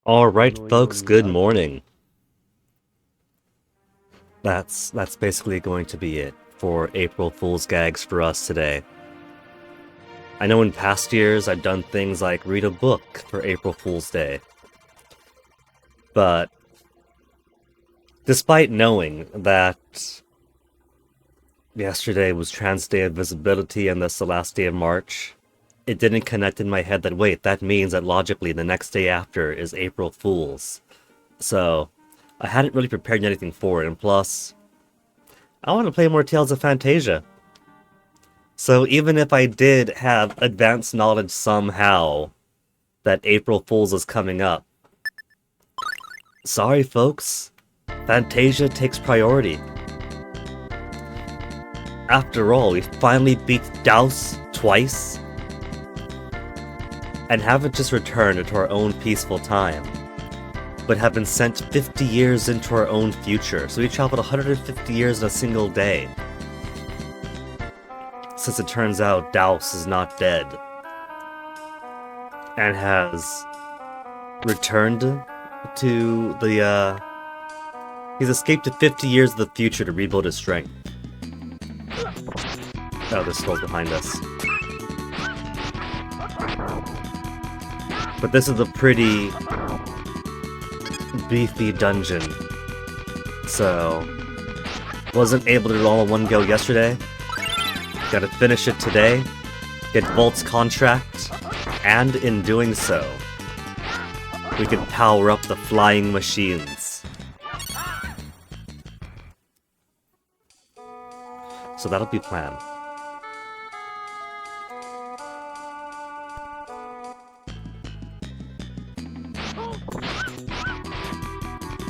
Alright folks, good morning. That's basically going to be it for April Fool's gags for us today. I know in past years I've done things like read a book for April Fool's Day. But despite knowing that yesterday was Trans Day of Visibility and thus the last day of March, it didn't connect in my head that, wait, that means that logically the next day after is April Fool's. So, I hadn't really prepared anything for it, and plus, I want to play more Tales of Fantasia. So even if I did have advanced knowledge somehow that April Fool's is coming up, sorry folks, Fantasia takes priority. After all, we finally beat Douse twice, and haven't just returned to our own peaceful time, but have been sent 50 years into our own future, so we traveled 150 years in a single day. Since it turns out Douse is not dead, and has returned to the, he's escaped to 50 years of the future to rebuild his strength. Oh, there's skulls behind us. But this is a pretty beefy dungeon, so wasn't able to do it all in one go yesterday. Gotta finish it today, get Volt's contract, and in doing so, we can power up the flying machines. So that'll be planned.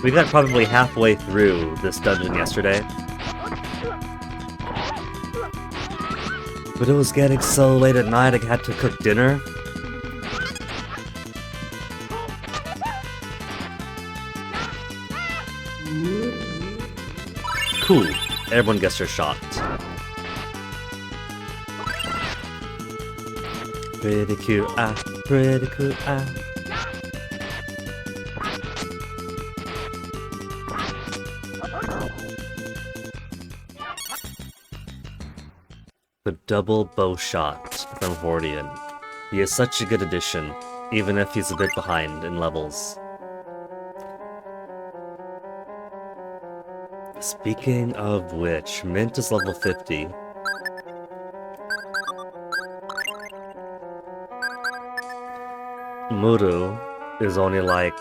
We got probably halfway through this dungeon yesterday. But it was getting so late at night I had to cook dinner. Cool. Everyone gets their shot. Pretty cool, pretty cool, The double bow shot from Hordian. He is such a good addition, even if he's a bit behind in levels. Speaking of which, Mint is level 50. Muru is only like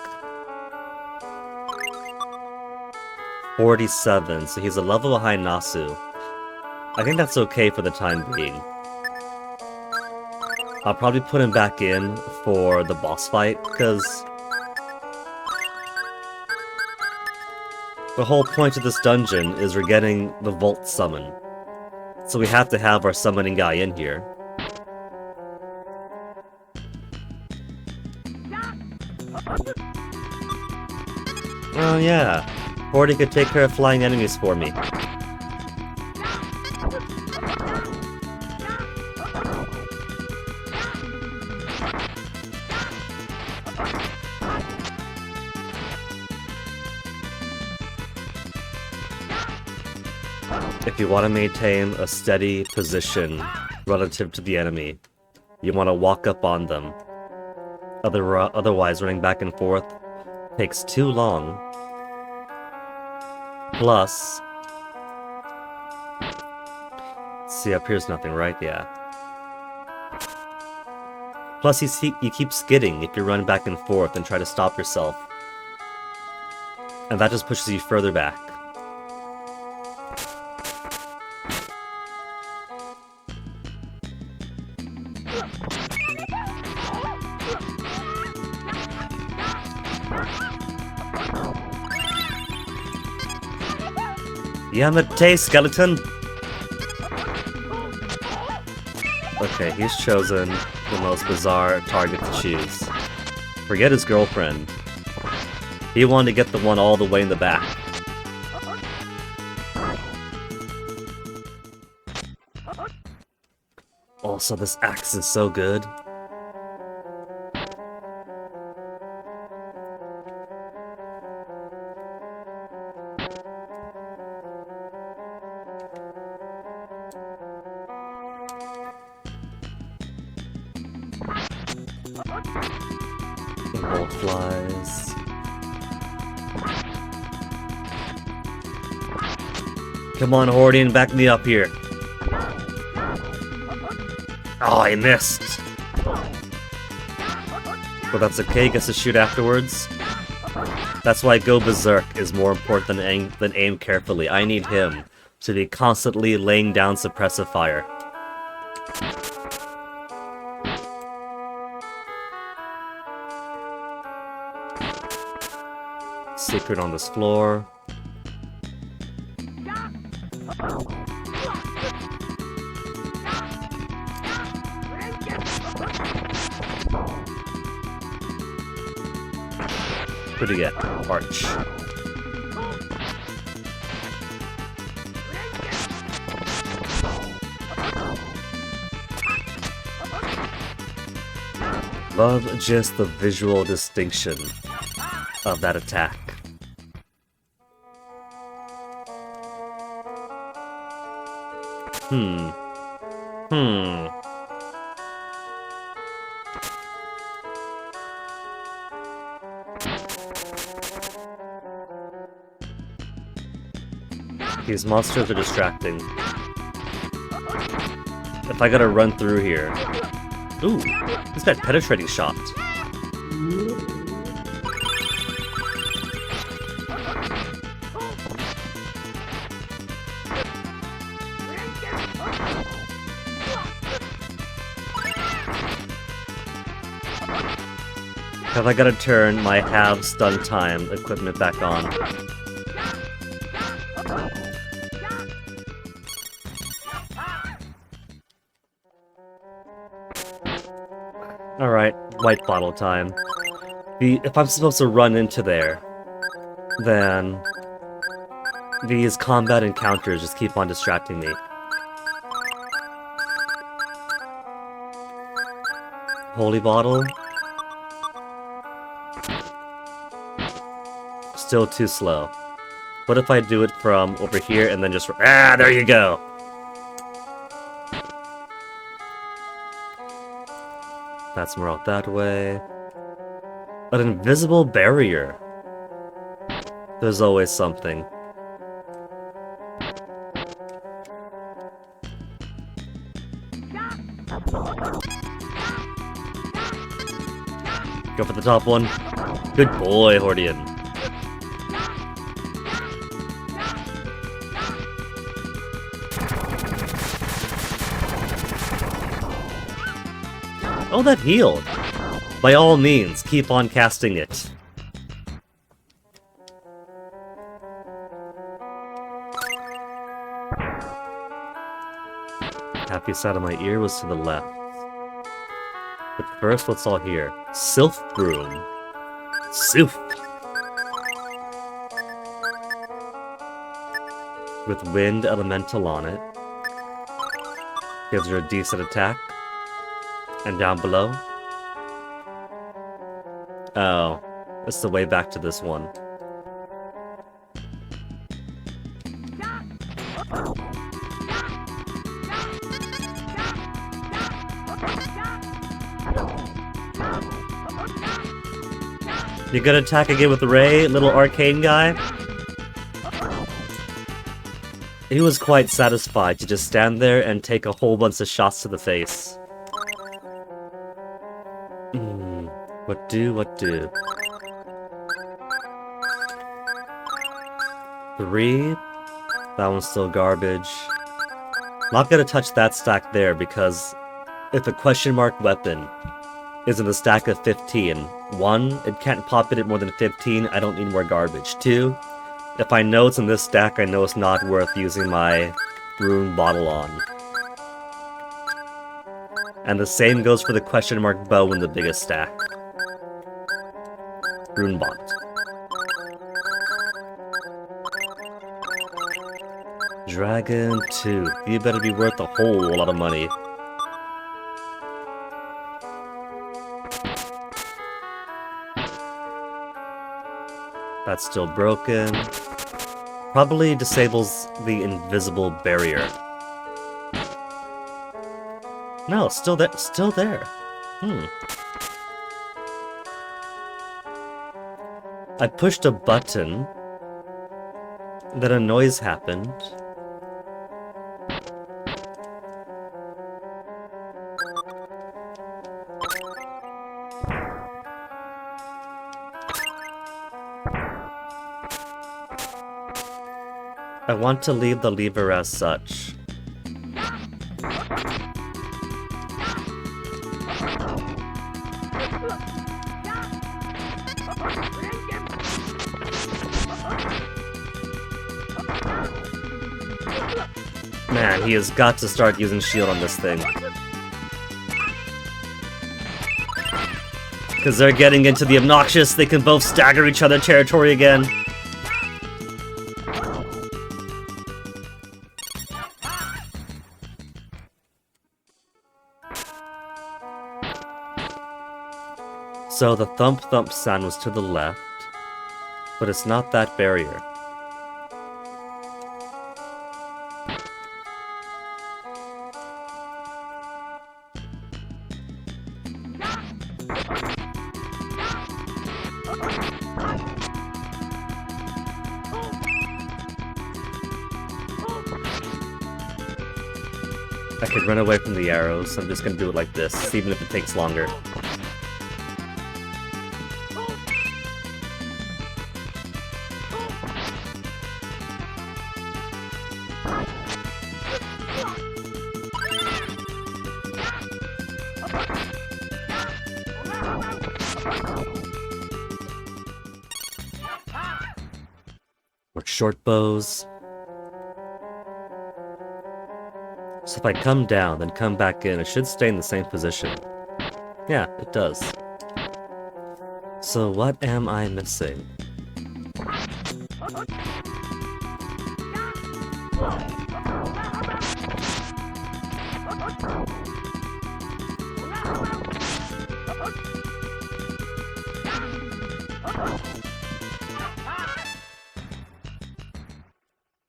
47, so he's a level behind Nasu. I think that's okay for the time being. I'll probably put him back in for the boss fight, because the whole point of this dungeon is we're getting the Vault summon. So we have to have our summoning guy in here. Oh yeah, Horty could take care of flying enemies for me. If you want to maintain a steady position relative to the enemy, you want to walk up on them. Otherwise, running back and forth takes too long. Plus, see, up here's nothing, right? Yeah. Plus, you keep skidding if you run back and forth and try to stop yourself. And that just pushes you further back. Yamate, skeleton! Okay, he's chosen the most bizarre target to choose. Forget his girlfriend. He wanted to get the one all the way in the back. Also, this axe is so good. Bolt flies. Come on, Hordian, back me up here. Oh, I missed. But that's okay, gets to shoot afterwards. That's why go berserk is more important than aim carefully. I need him to be constantly laying down suppressive fire. Secret on this floor. What do you get? Arch. Love just the visual distinction of that attack. These monsters are distracting. If I gotta run through here... Ooh, he's got penetrating shot. Have I gotta turn my half stun time equipment back on? Alright, white bottle time. If I'm supposed to run into there, then these combat encounters just keep on distracting me. Holy bottle? Still too slow. What if I do it from over here and then just... Ah, there you go! That's more out that way. An invisible barrier. There's always something. Go for the top one. Good boy, Hordian. Oh, that healed! By all means, keep on casting it. Happy side of my ear was to the left. But first, what's all here? Sylph Broom. Sylph! With Wind Elemental on it. Gives her a decent attack. And down below? Oh, it's the way back to this one. You gonna attack again with Ray, little arcane guy? He was quite satisfied to just stand there and take a whole bunch of shots to the face. What do? 3. That one's still garbage. Not gonna touch that stack there because if a question mark weapon is in the stack of 15, 1, it can't pop it at more than 15, I don't need more garbage. 2, if I know it's in this stack, I know it's not worth using my rune bottle on. And the same goes for the question mark bow in the biggest stack. Rune bot. Dragon Tooth. You better be worth a whole lot of money. That's still broken. Probably disables the invisible barrier. No, it's still there. Still there. I pushed a button. Then a noise happened. I want to leave the lever as such. Man, he has got to start using shield on this thing. Because they're getting into the obnoxious, they can both stagger each other territory again. So the thump thump sound was to the left, but it's not that barrier. I could run away from the arrows, so I'm just gonna do it like this, even if it takes longer. Or short bows. So if I come down, then come back in, it should stay in the same position. Yeah, it does. So what am I missing?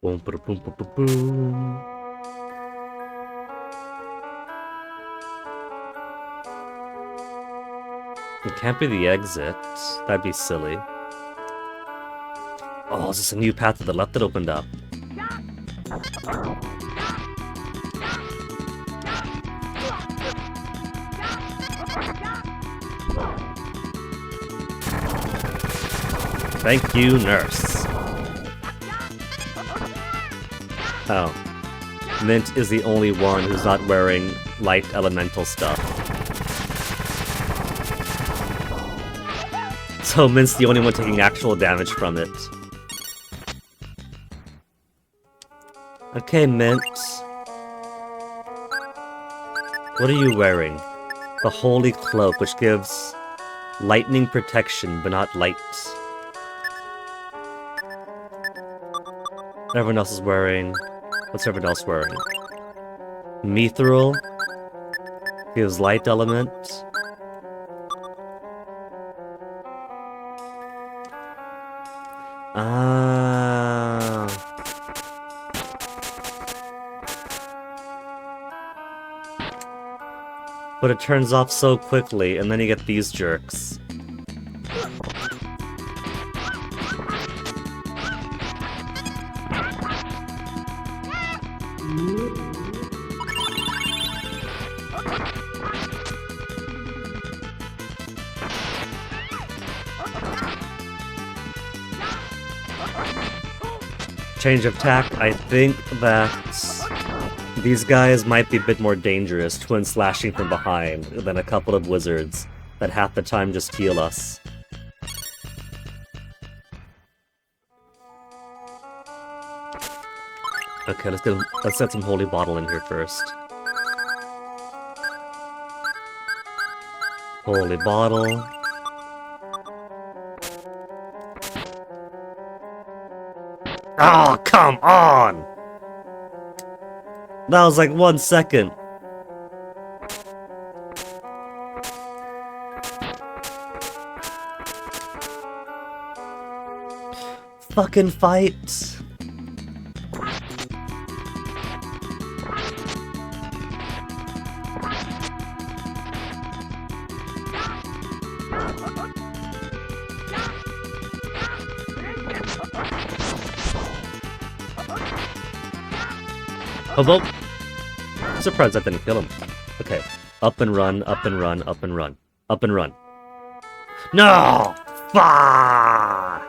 Boom, boom, boom, boom, boom. It can't be the exit. That'd be silly. Oh, is this a new path to the left that opened up? Thank you, nurse. Oh. Mint is the only one who's not wearing light elemental stuff. So Mint's the only one taking actual damage from it. Okay, Mint. What are you wearing? The Holy Cloak, which gives lightning protection, but not light. Everyone else is wearing... What's everyone else wearing? Mithril gives light element. Ah. But it turns off so quickly, and then you get these jerks. Change of tack, I think that these guys might be a bit more dangerous, twin slashing from behind, than a couple of wizards that half the time just heal us. Okay, let's get some holy bottle in here first. Holy bottle. Oh, come on! That was like 1 second. Fucking fight. Oh, well. I'm surprised that didn't kill him. Okay. Up and run, up and run, up and run. Up and run. No! Fuck!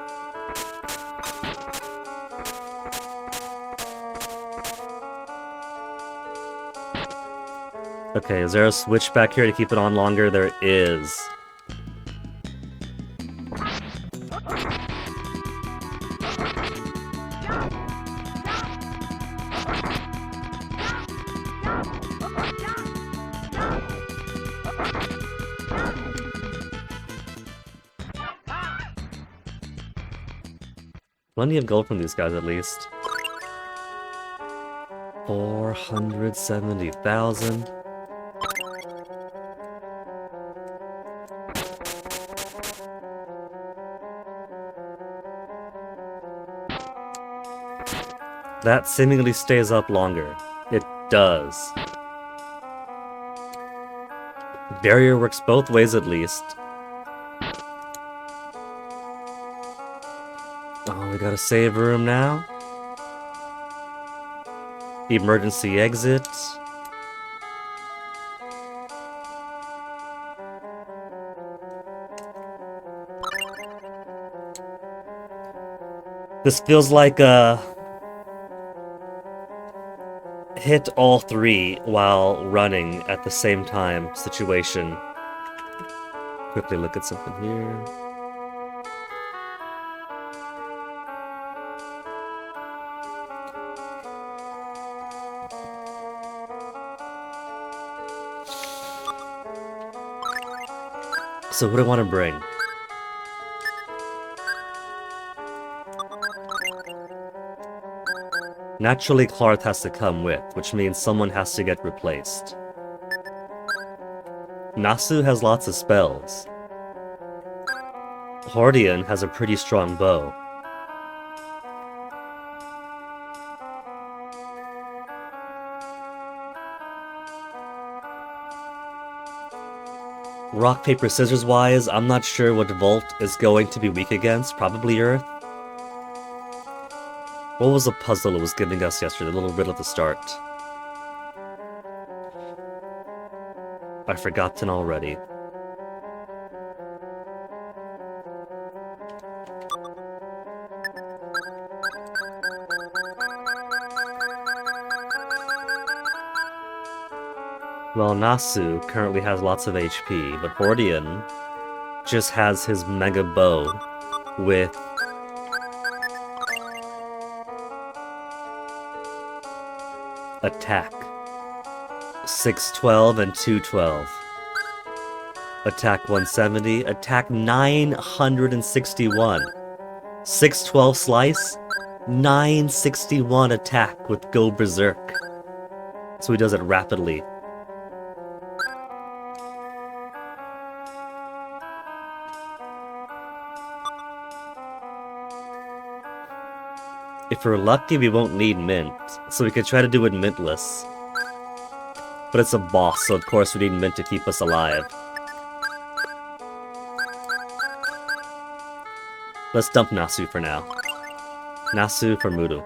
Okay, is there a switch back here to keep it on longer? There is. Plenty of gold from these guys, at least. 470,000. That seemingly stays up longer. It does. Barrier works both ways, at least. Oh, we got a save room now. Emergency exit. This feels like a hit all three while running at the same time situation. Quickly look at something here. So what do I want to bring? Naturally, Clarth has to come with, which means someone has to get replaced. Nasu has lots of spells. Hordian has a pretty strong bow. Rock, paper, scissors wise, I'm not sure what Volt is going to be weak against. Probably Earth. What was the puzzle it was giving us yesterday? The little riddle at the start. I've forgotten already. Well, Nasu currently has lots of HP, but Hordian just has his mega bow with attack 612 and 212. Attack 170, attack 961. 612 slice, 961 attack with Go Berserk. So he does it rapidly. If we're lucky, we won't need mint, so we can try to do it mintless. But it's a boss, so of course we need mint to keep us alive. Let's dump Nasu for now. Nasu for Mudu.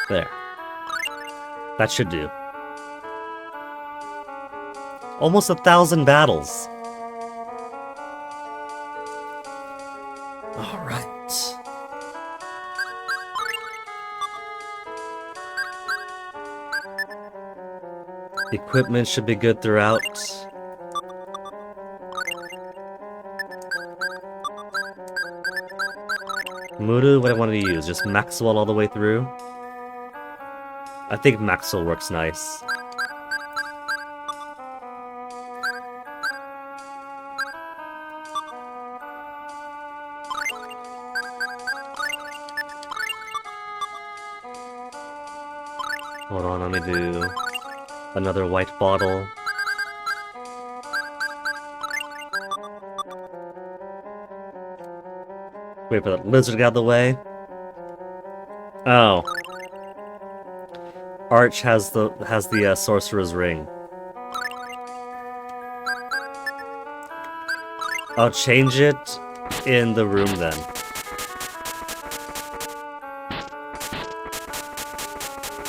There. That should do. Almost 1,000 battles. Alright. Equipment should be good throughout. Mudu, what I want to use? Just Maxwell all the way through? I think Maxwell works nice. Hold on, let me do another white bottle. Wait for that lizard to get out of the way. Oh. Arch has the sorcerer's ring. I'll change it in the room then.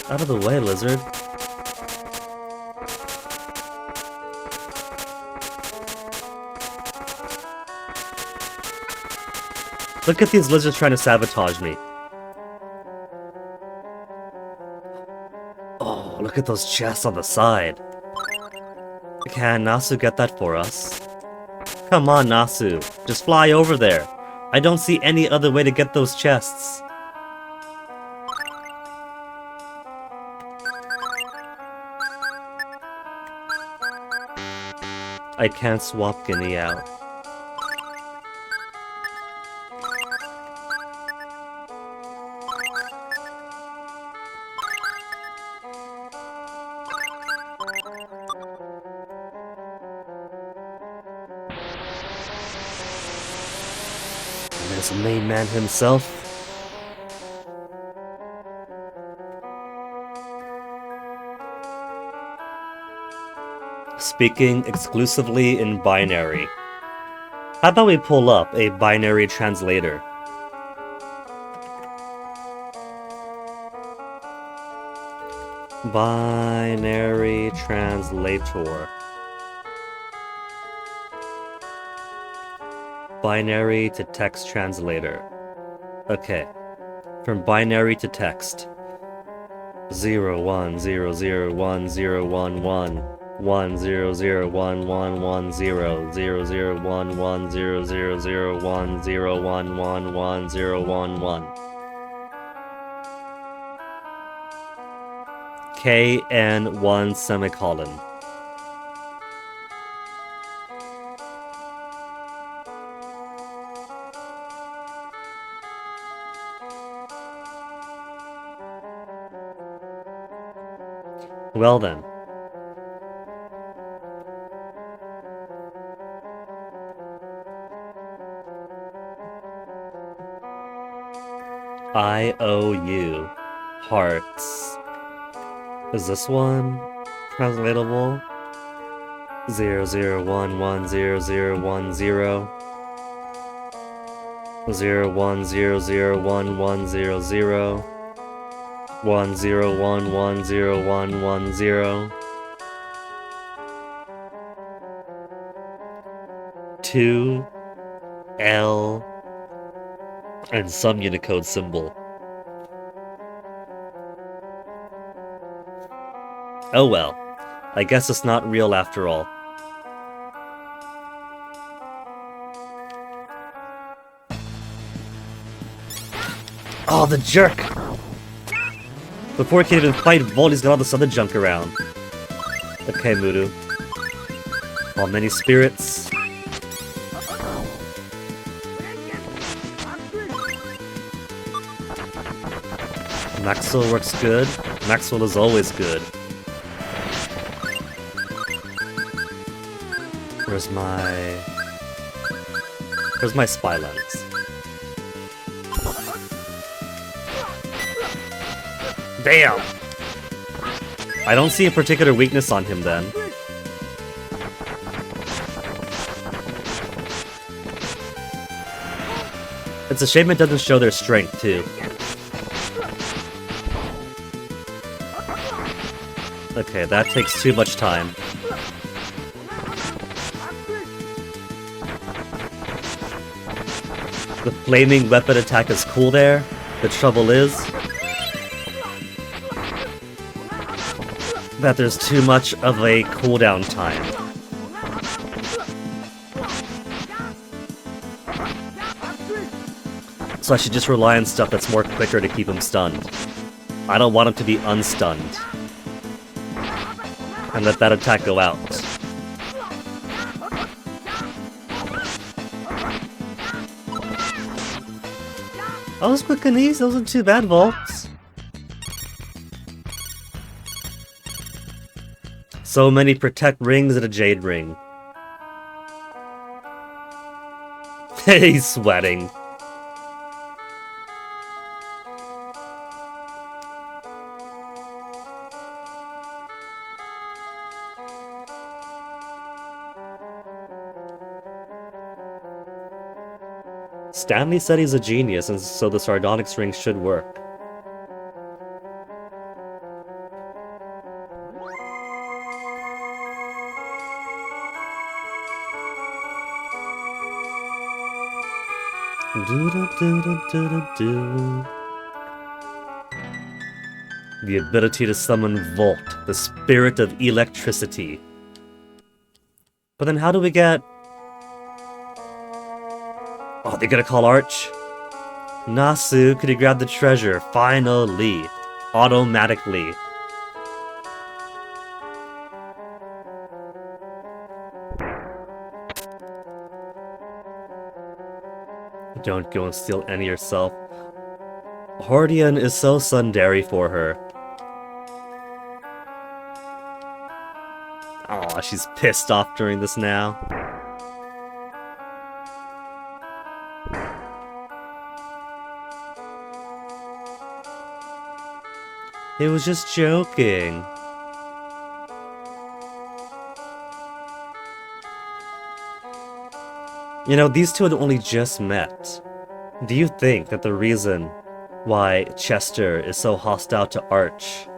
Out of the way, lizard. Look at these lizards trying to sabotage me. Oh, look at those chests on the side. Can Nasu get that for us? Come on, Nasu. Just fly over there. I don't see any other way to get those chests. I can't swap Guinea out. There's the main man himself. Speaking exclusively in binary. How about we pull up a binary translator? Binary translator. Binary to text translator. Okay. From binary to text. 0 1 0 0 1 0 1 1 1 0 0 1 1 1 0 0 0 1 1 0 0 0 1 0 1 1 1 0 1 1 KN1 semicolon. Well then. IOU. Hearts. Is this one translatable? 0 0 1 1 0 0 1 0 0 1 0 0 1 1 0 0 1 0 1 1 0 1 1 0 2, L, and some Unicode symbol. Oh well, I guess it's not real after all. Oh, the jerk! Before he can even fight Volt, he's got all this other junk around. Okay, Mudu. All many spirits. Maxwell works good. Maxwell is always good. Where's my spy lens? Damn! I don't see a particular weakness on him then. It's a shame it doesn't show their strength too. Okay, that takes too much time. The flaming weapon attack is cool there. The trouble is that there's too much of a cooldown time. So I should just rely on stuff that's more quicker to keep him stunned. I don't want him to be unstunned. And let that attack go out. I was quick and easy, those wasn't too bad, Volts. So many protect rings and a jade ring. He's sweating. Stanley said he's a genius, and so the sardonyx ring should work. The ability to summon Volt, the spirit of electricity. But then how do we get... Oh, they're gonna call Arch? Nasu, could you grab the treasure? Finally. Automatically. Don't go and steal any yourself. Hordian is so tsundere for her. Aw, she's pissed off during this now. It was just joking. You know, these two had only just met. Do you think that the reason why Chester is so hostile to Arch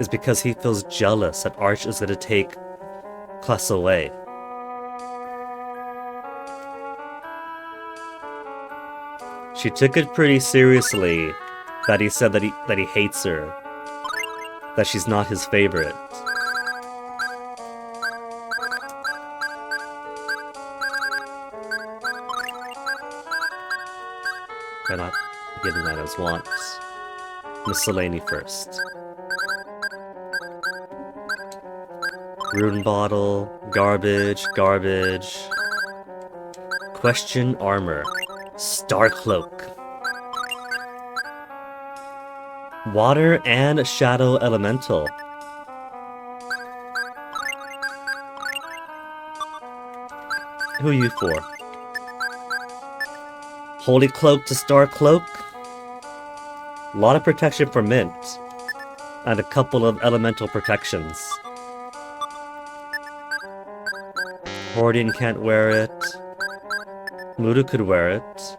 is because he feels jealous that Arch is going to take Kless away? She took it pretty seriously that he said that he hates her. That she's not his favorite. They're not giving items once. Miscellany first. Rune bottle, garbage, garbage. Question armor. Star cloak. Water and shadow elemental. Who are you for? Holy cloak to star cloak? A lot of protection for Mint. And a couple of elemental protections. Hordian can't wear it. Mudu could wear it.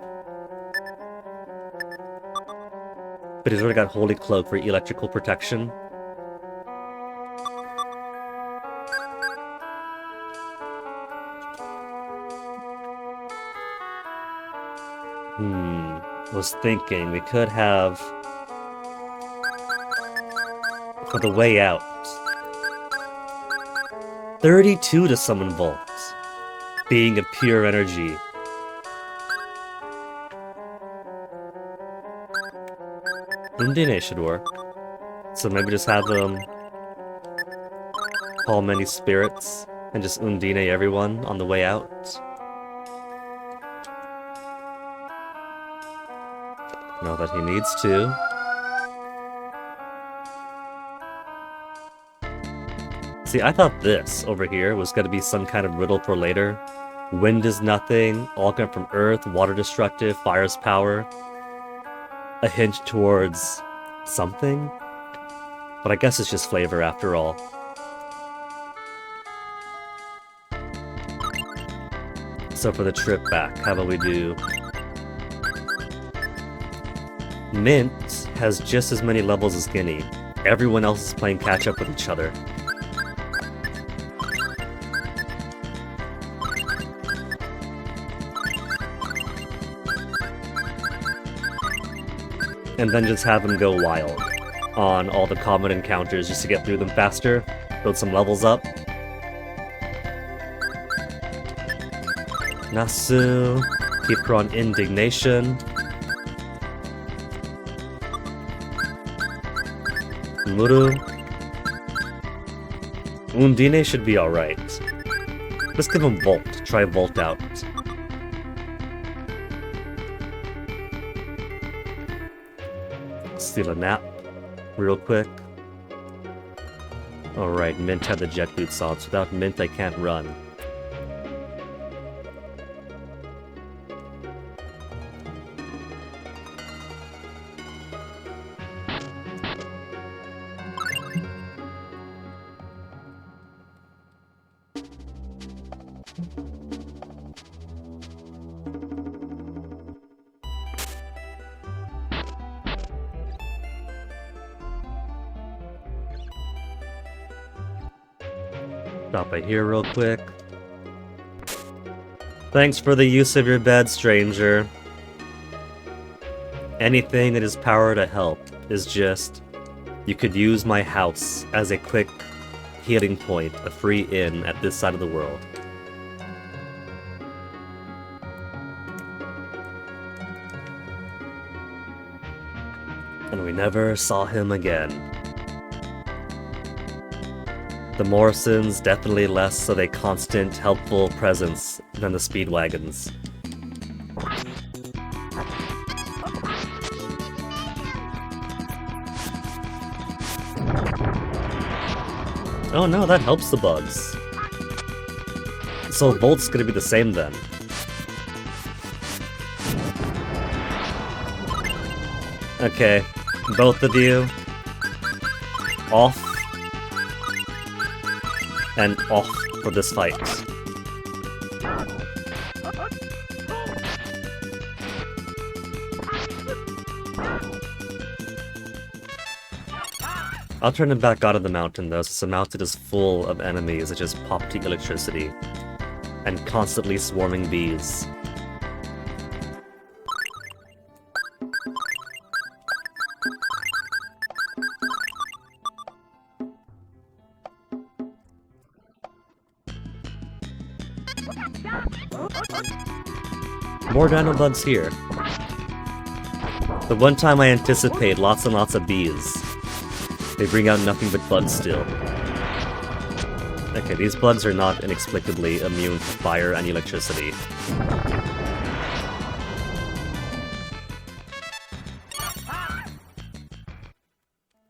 But he's already got Holy Cloak for electrical protection. was thinking we could have, for the way out, 32 to summon Volt, being a pure energy. Undine should work. So maybe just have them call many spirits and just Undine everyone on the way out. Not that he needs to. See, I thought this over here was going to be some kind of riddle for later. Wind is nothing, all come from earth, water destructive, fire's power. A hint towards something? But I guess it's just flavor after all. So for the trip back, how about we do... Mint has just as many levels as Guinea. Everyone else is playing catch-up with each other. And then just have them go wild on all the common encounters just to get through them faster, build some levels up. Nasu, keep her on indignation. Muru. Undine should be alright. Let's give him Volt, try Volt out. Steal a nap, real quick. Alright, Mint had the jet boots on, so without Mint I can't run. Stop by here real quick. Thanks for the use of your bed, stranger. Anything that is power to help is just... You could use my house as a quick healing point, a free inn at this side of the world. And we never saw him again. The Morrisons definitely less of a constant, helpful presence than the Speedwagons. Oh no, that helps the bugs. So Volt's gonna be the same then. Okay, both of you, off. And off for this fight. I'll turn him back out of the mountain though, since the mountain is full of enemies that just pop to electricity. And constantly swarming bees. More dino bugs here. The one time I anticipate lots and lots of bees. They bring out nothing but bugs still. Okay, these bugs are not inexplicably immune to fire and electricity.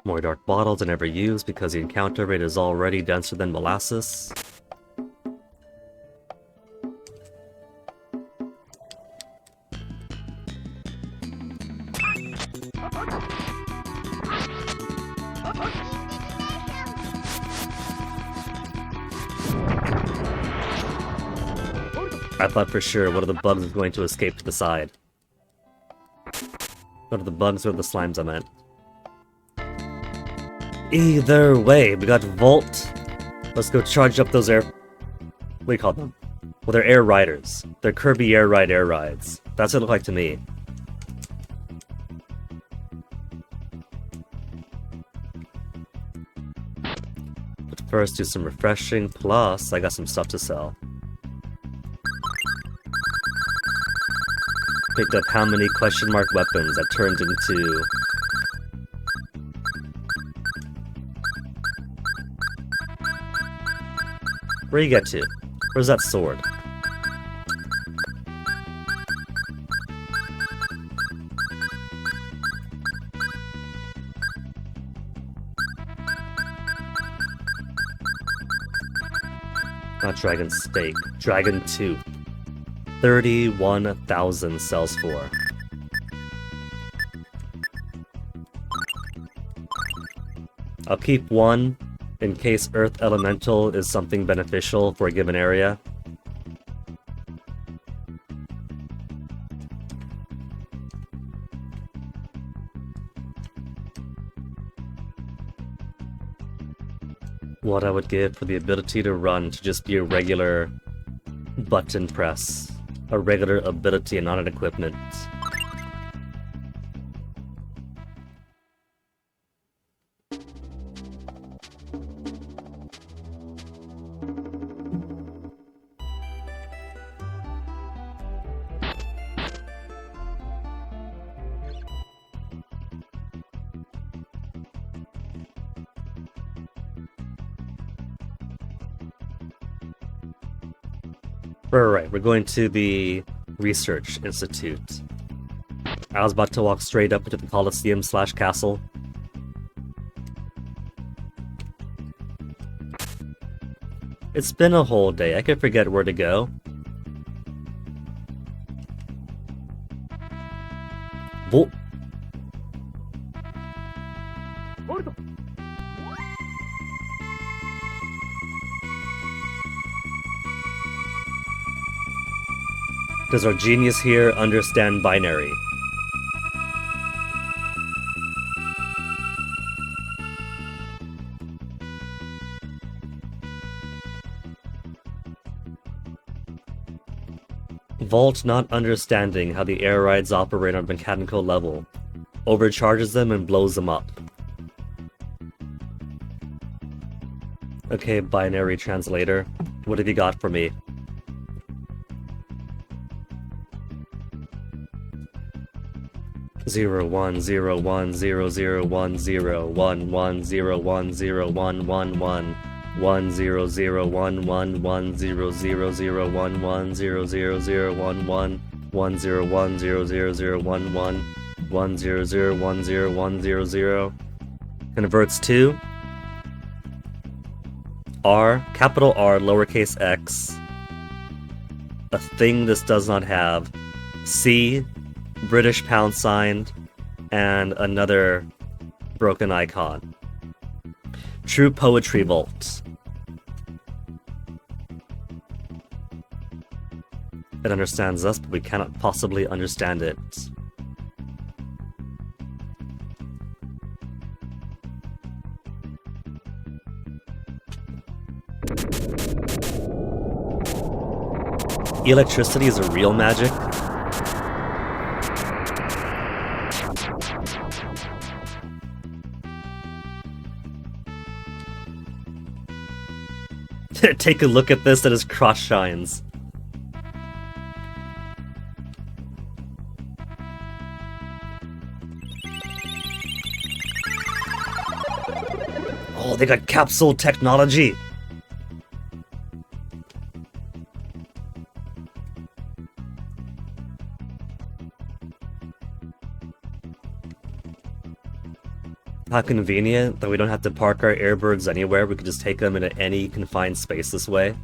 More dark bottles I never use because the encounter rate is already denser than molasses. I thought for sure one of the bugs was going to escape to the side. One of the bugs or the slimes I meant. Either way, we got Volt. Let's go charge up those air... What do you call them? Well, they're air riders. They're Kirby air rides. That's what it looked like to me. But first, do some refreshing, plus I got some stuff to sell. Picked up how many question mark weapons that turned into... Where you get to? Where's that sword? Not Dragon Steak. Dragon Tooth. 31,000 sells for. I'll keep one in case Earth Elemental is something beneficial for a given area. What I would give for the ability to run to just be a regular button press. A regular ability and not an equipment. Right, we're going to the Research Institute. I was about to walk straight up into the Coliseum/castle. It's been a whole day, I could forget where to go. Whoa. Does our genius here understand binary? Vault not understanding how the air rides operate on a mechanical level. Overcharges them and blows them up. Okay, binary translator. What have you got for me? Zero one zero one zero zero one zero one one zero one zero one one one 10011100011100011 101000011 converts to R, capital R, lowercase x, a thing this does not have, C, British pound sign, and another broken icon. True Poetry Vault. It understands us, but we cannot possibly understand it. Electricity is a real magic? Take a look at this, and his crotch shines. Oh, they got capsule technology! How convenient that we don't have to park our airbirds anywhere, we can just take them into any confined space this way.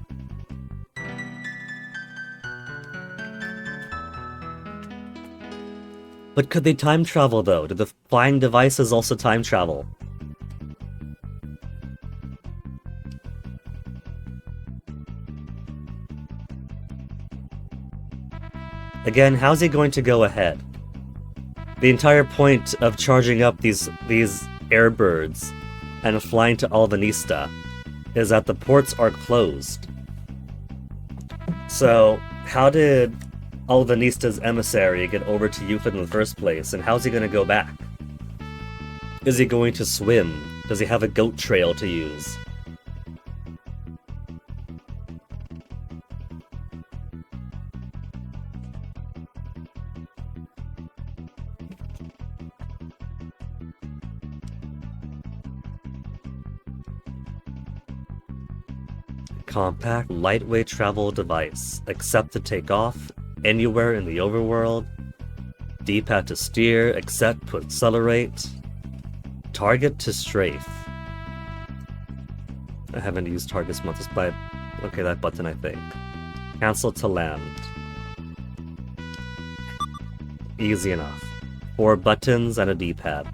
But could they time travel though? Do the flying devices also time travel? Again, how's he going to go ahead? The entire point of charging up these airbirds and flying to Alvanista is that the ports are closed. So, how did Alvanista's emissary get over to Euclid in the first place, and how's he going to go back? Is he going to swim? Does he have a goat trail to use? Compact, lightweight travel device. Except to take off, anywhere in the overworld. D-pad to steer, accept to accelerate. Target to strafe. I haven't used targets much, but okay, that button I think. Cancel to land. Easy enough. 4 buttons and a D-pad.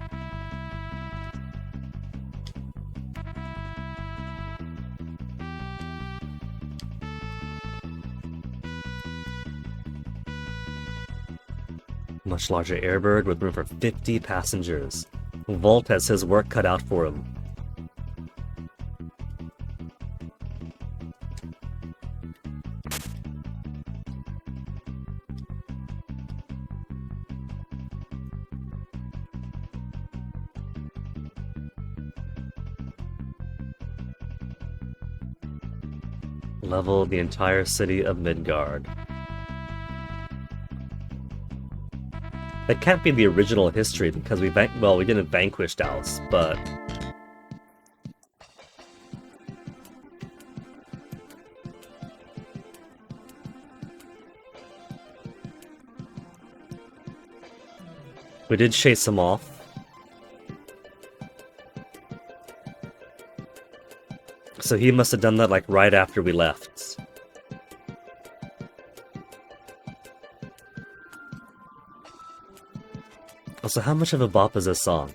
Much larger airbird with room for 50 passengers. Volt has his work cut out for him. Level the entire city of Midgard. That can't be the original history because we didn't vanquish Dallas, but we did chase him off. So he must have done that like right after we left. Also, how much of a bop is this song?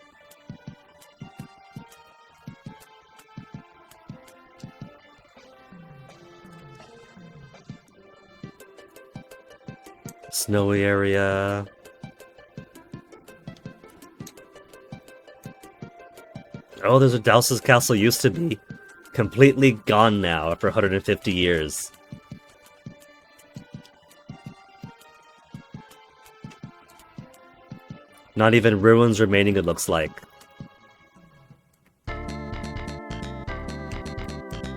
Snowy area. Oh, there's where Douse's castle used to be. Completely gone now after 150 years. Not even ruins remaining, it looks like.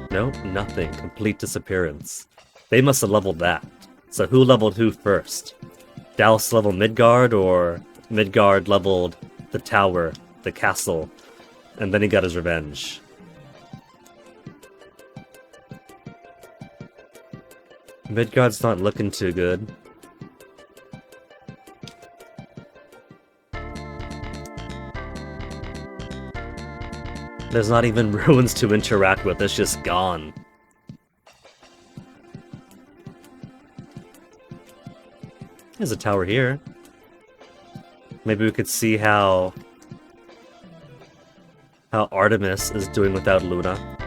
Nope, nothing. Complete disappearance. They must have leveled that. So who leveled who first? Dallas leveled Midgard, or Midgard leveled the tower, the castle, and then he got his revenge? Midgard's not looking too good. There's not even ruins to interact with, it's just gone. There's a tower here. Maybe we could see how Artemis is doing without Luna.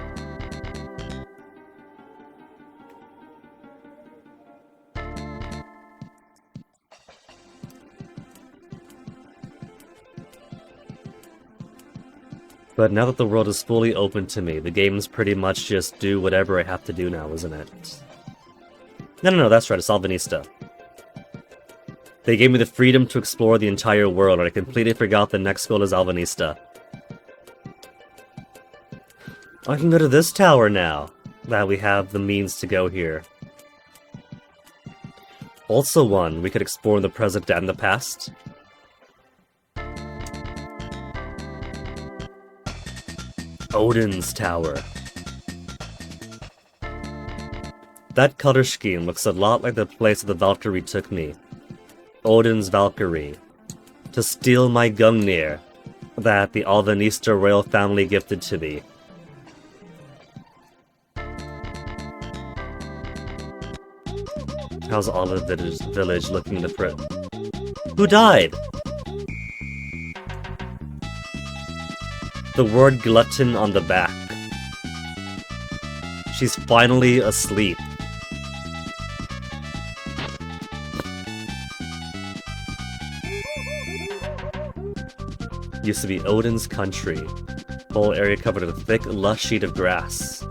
But now that the world is fully open to me, the game's pretty much just do whatever I have to do now, isn't it? No, that's right, it's Alvanista. They gave me the freedom to explore the entire world, and I completely forgot the next goal is Alvanista. I can go to this tower now, that we have the means to go here. Also one we could explore in the present and the past. Odin's Tower. That color scheme looks a lot like the place that the Valkyrie took me. Odin's Valkyrie. To steal my Gungnir that the Alvanista royal family gifted to me. How's Olive Village looking different? Who died? The word glutton on the back. She's finally asleep. Used to be Odin's country. Whole area covered in a thick, lush sheet of grass.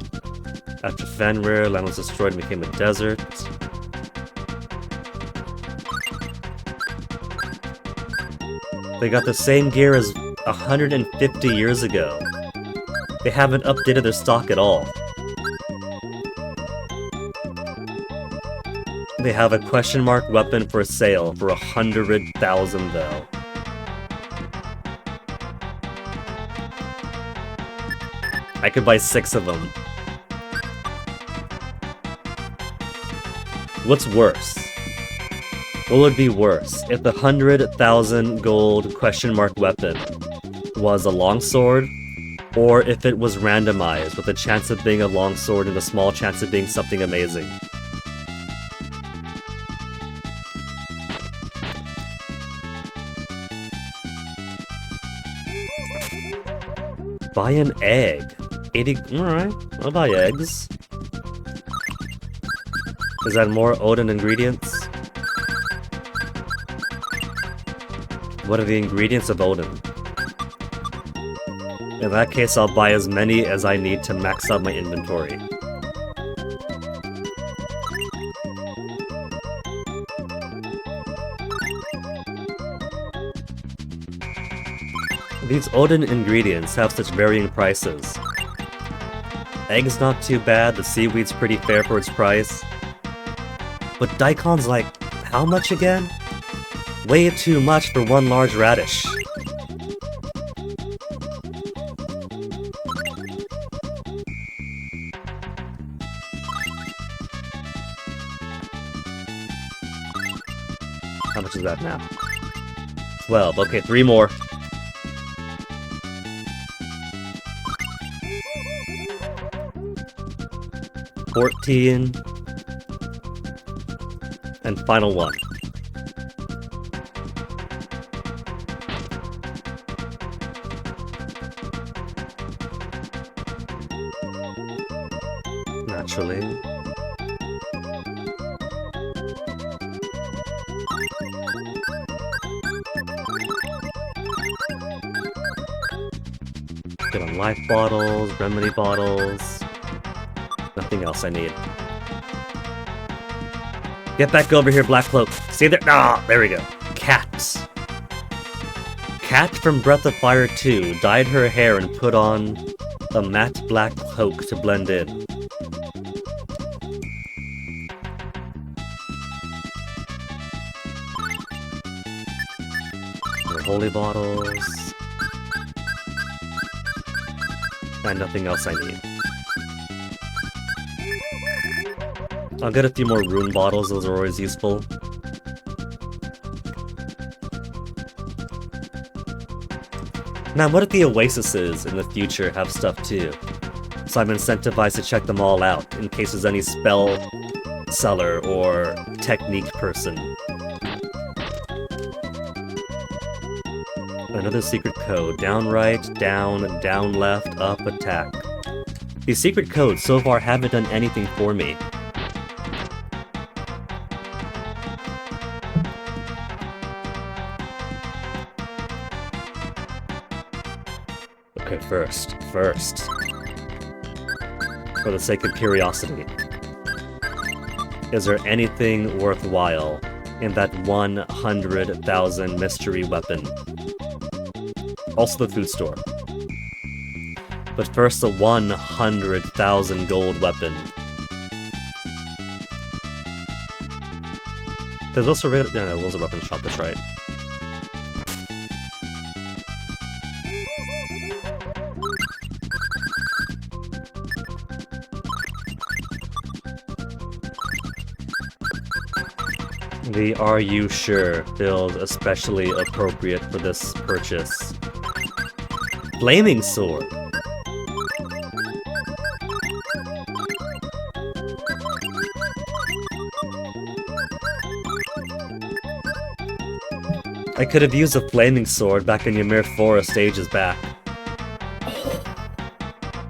After Fenrir, land was destroyed and became a desert. They got the same gear as 150 years ago. They haven't updated their stock at all. They have a question mark weapon for sale for 100,000 though. I could buy 6 of them. What's worse? What would be worse if the 100,000 gold question mark weapon was a longsword, or if it was randomized with a chance of being a longsword and a small chance of being something amazing? Buy an egg. 80. Alright, I'll buy eggs. Is that more Odin ingredients? What are the ingredients of Odin? In that case, I'll buy as many as I need to max out my inventory. These Odin ingredients have such varying prices. Egg's not too bad, the seaweed's pretty fair for its price. But Daikon's like, how much again? Way too much for one large radish. How much is that now? 12. Okay, 3 more. $14. And final one. Naturally. Get on life bottles, remedy bottles. Nothing else I need. Get back over here, Black Cloak. See there? Ah, there we go. Cat. Cat from Breath of Fire 2 dyed her hair and put on a matte black cloak to blend in. More holy bottles. And nothing else I need. I'll get a few more rune bottles, those are always useful. Now, what if the oases in the future have stuff too? So I'm incentivized to check them all out, in case there's any spell seller or technique person. Another secret code. Down right, down left, up, attack. These secret codes so far haven't done anything for me. Okay, first. For the sake of curiosity. Is there anything worthwhile in that 100,000 mystery weapon? Also the food store. But first the 100,000 gold weapon. There's also there's a weapon shop, that's right. The "Are You Sure" feels especially appropriate for this purchase. Flaming sword! I could have used a flaming sword back in Ymir Forest ages back.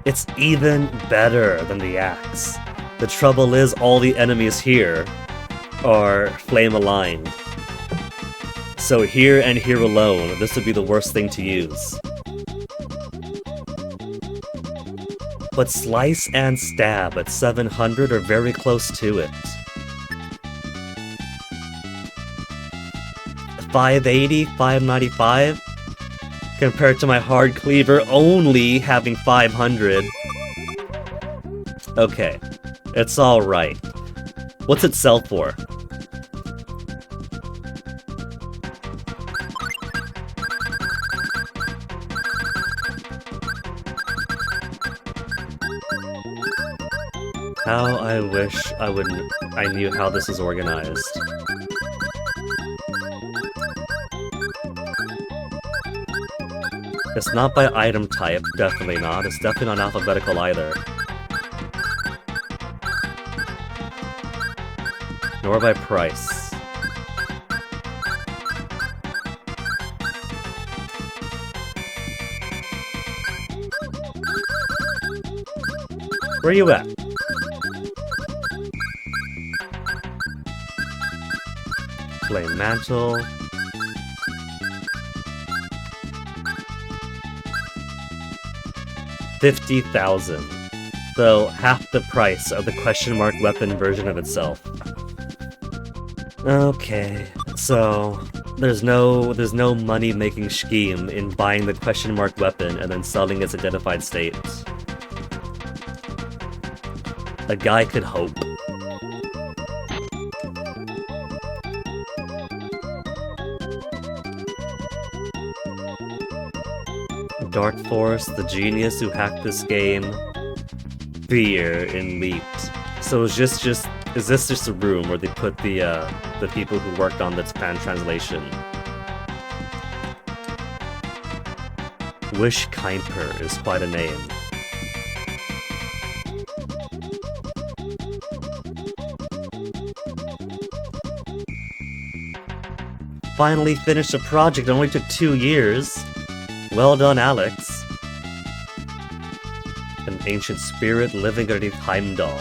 It's even better than the axe. The trouble is, all the enemies here are flame-aligned. So here and here alone, this would be the worst thing to use. But Slice and Stab at 700 are very close to it. 580, 595? Compared to my Hard Cleaver only having 500. Okay, it's alright. What's it sell for? How I wish I knew how this is organized. It's not by item type, definitely not. It's definitely not alphabetical either. Nor by price. Where are you at? Flame Mantle. $50,000. So half the price of the question mark weapon version of itself. Okay, so there's no money-making scheme in buying the question mark weapon and then selling its identified state. A guy could hope. Dark Force, the genius who hacked this game. Fear in Leaked. So is this just a room where they put the people who worked on the Japan translation? Wish Kuiper is quite a name. Finally finished a project that only took 2 years. Well done, Alex. An ancient spirit living underneath Heimdall.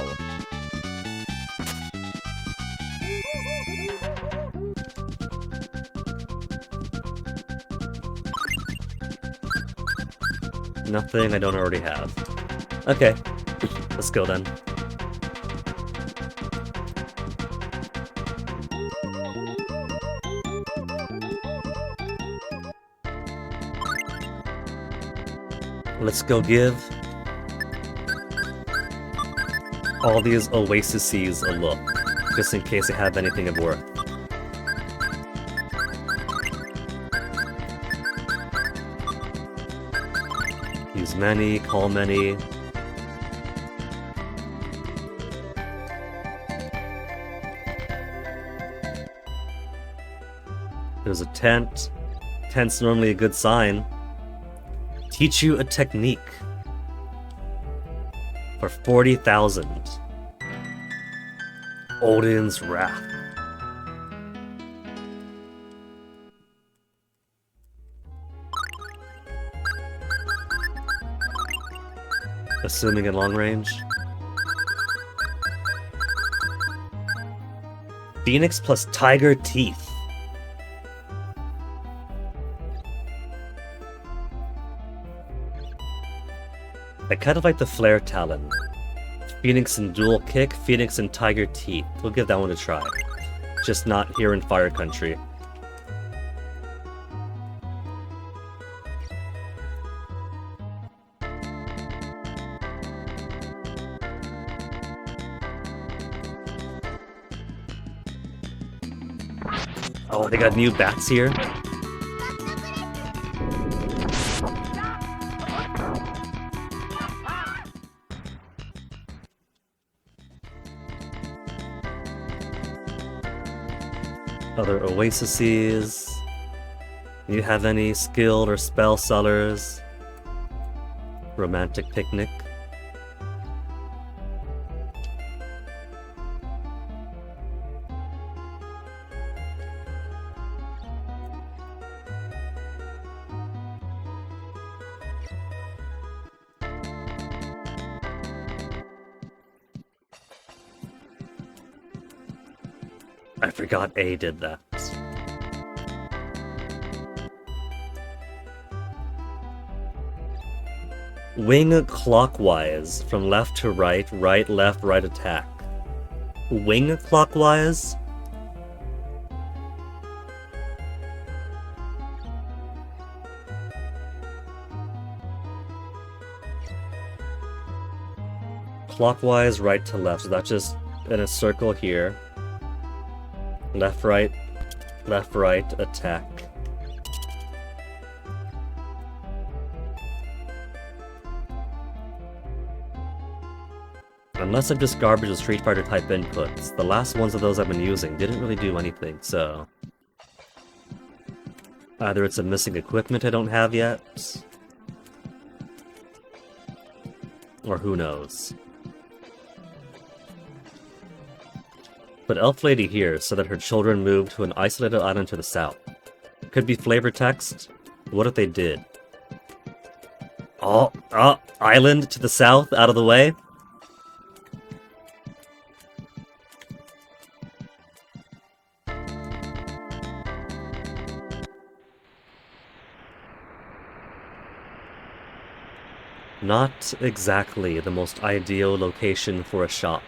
Nothing I don't already have. Okay, let's go then. Let's go give all these oases a look, just in case they have anything of worth. Use many, call many. There's a tent. Tent's normally a good sign. Teach you a technique for 40,000. Odin's Wrath. Assuming in long range. Phoenix plus Tiger Teeth. I kind of like the Flare Talon. Phoenix and Dual Kick, Phoenix and Tiger Teeth. We'll give that one a try. Just not here in Fire Country. Oh, they got new bats here? Other oases. Do you have any skilled or spell sellers? Romantic Picnic. I forgot A did that. Wing clockwise from left to right, right, left, right attack. Wing clockwise? Clockwise, right to left, so that's just in a circle here. Left, right, attack. Unless I'm just garbage with Street Fighter type inputs. The last ones of those I've been using didn't really do anything, so... Either it's a missing equipment I don't have yet, or who knows. But Elf Lady here said that her children moved to an isolated island to the south. Could be flavor text. What if they did? Oh, island to the south, out of the way? Not exactly the most ideal location for a shop.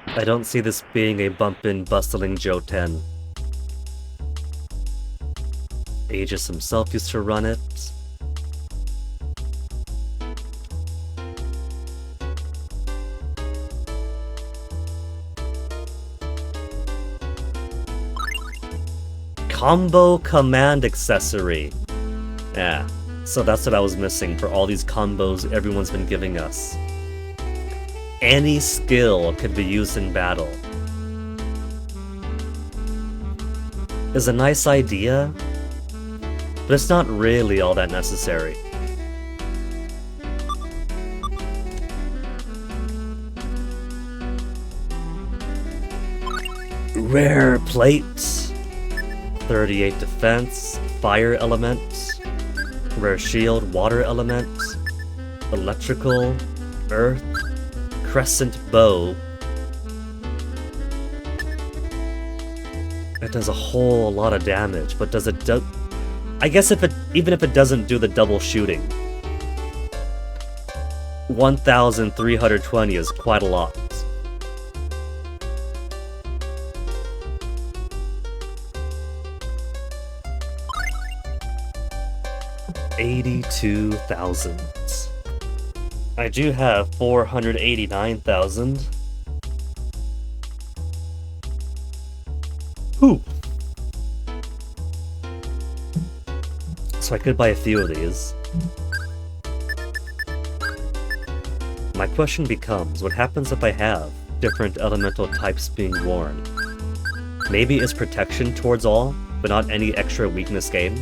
I don't see this being a bumpin', bustling Joten. Aegis himself used to run it. Combo command accessory. Yeah, so that's what I was missing for all these combos everyone's been giving us. Any skill could be used in battle. Is a nice idea, but it's not really all that necessary. Rare plate. 38 defense, fire element, rare shield, water element, electrical, earth, crescent bow. It does a whole lot of damage, but does it do... I guess even if it doesn't do the double shooting, 1,320 is quite a lot. 82,000. I do have 489,000. Whew. So I could buy a few of these. My question becomes, what happens if I have different elemental types being worn? Maybe it's protection towards all, but not any extra weakness gained?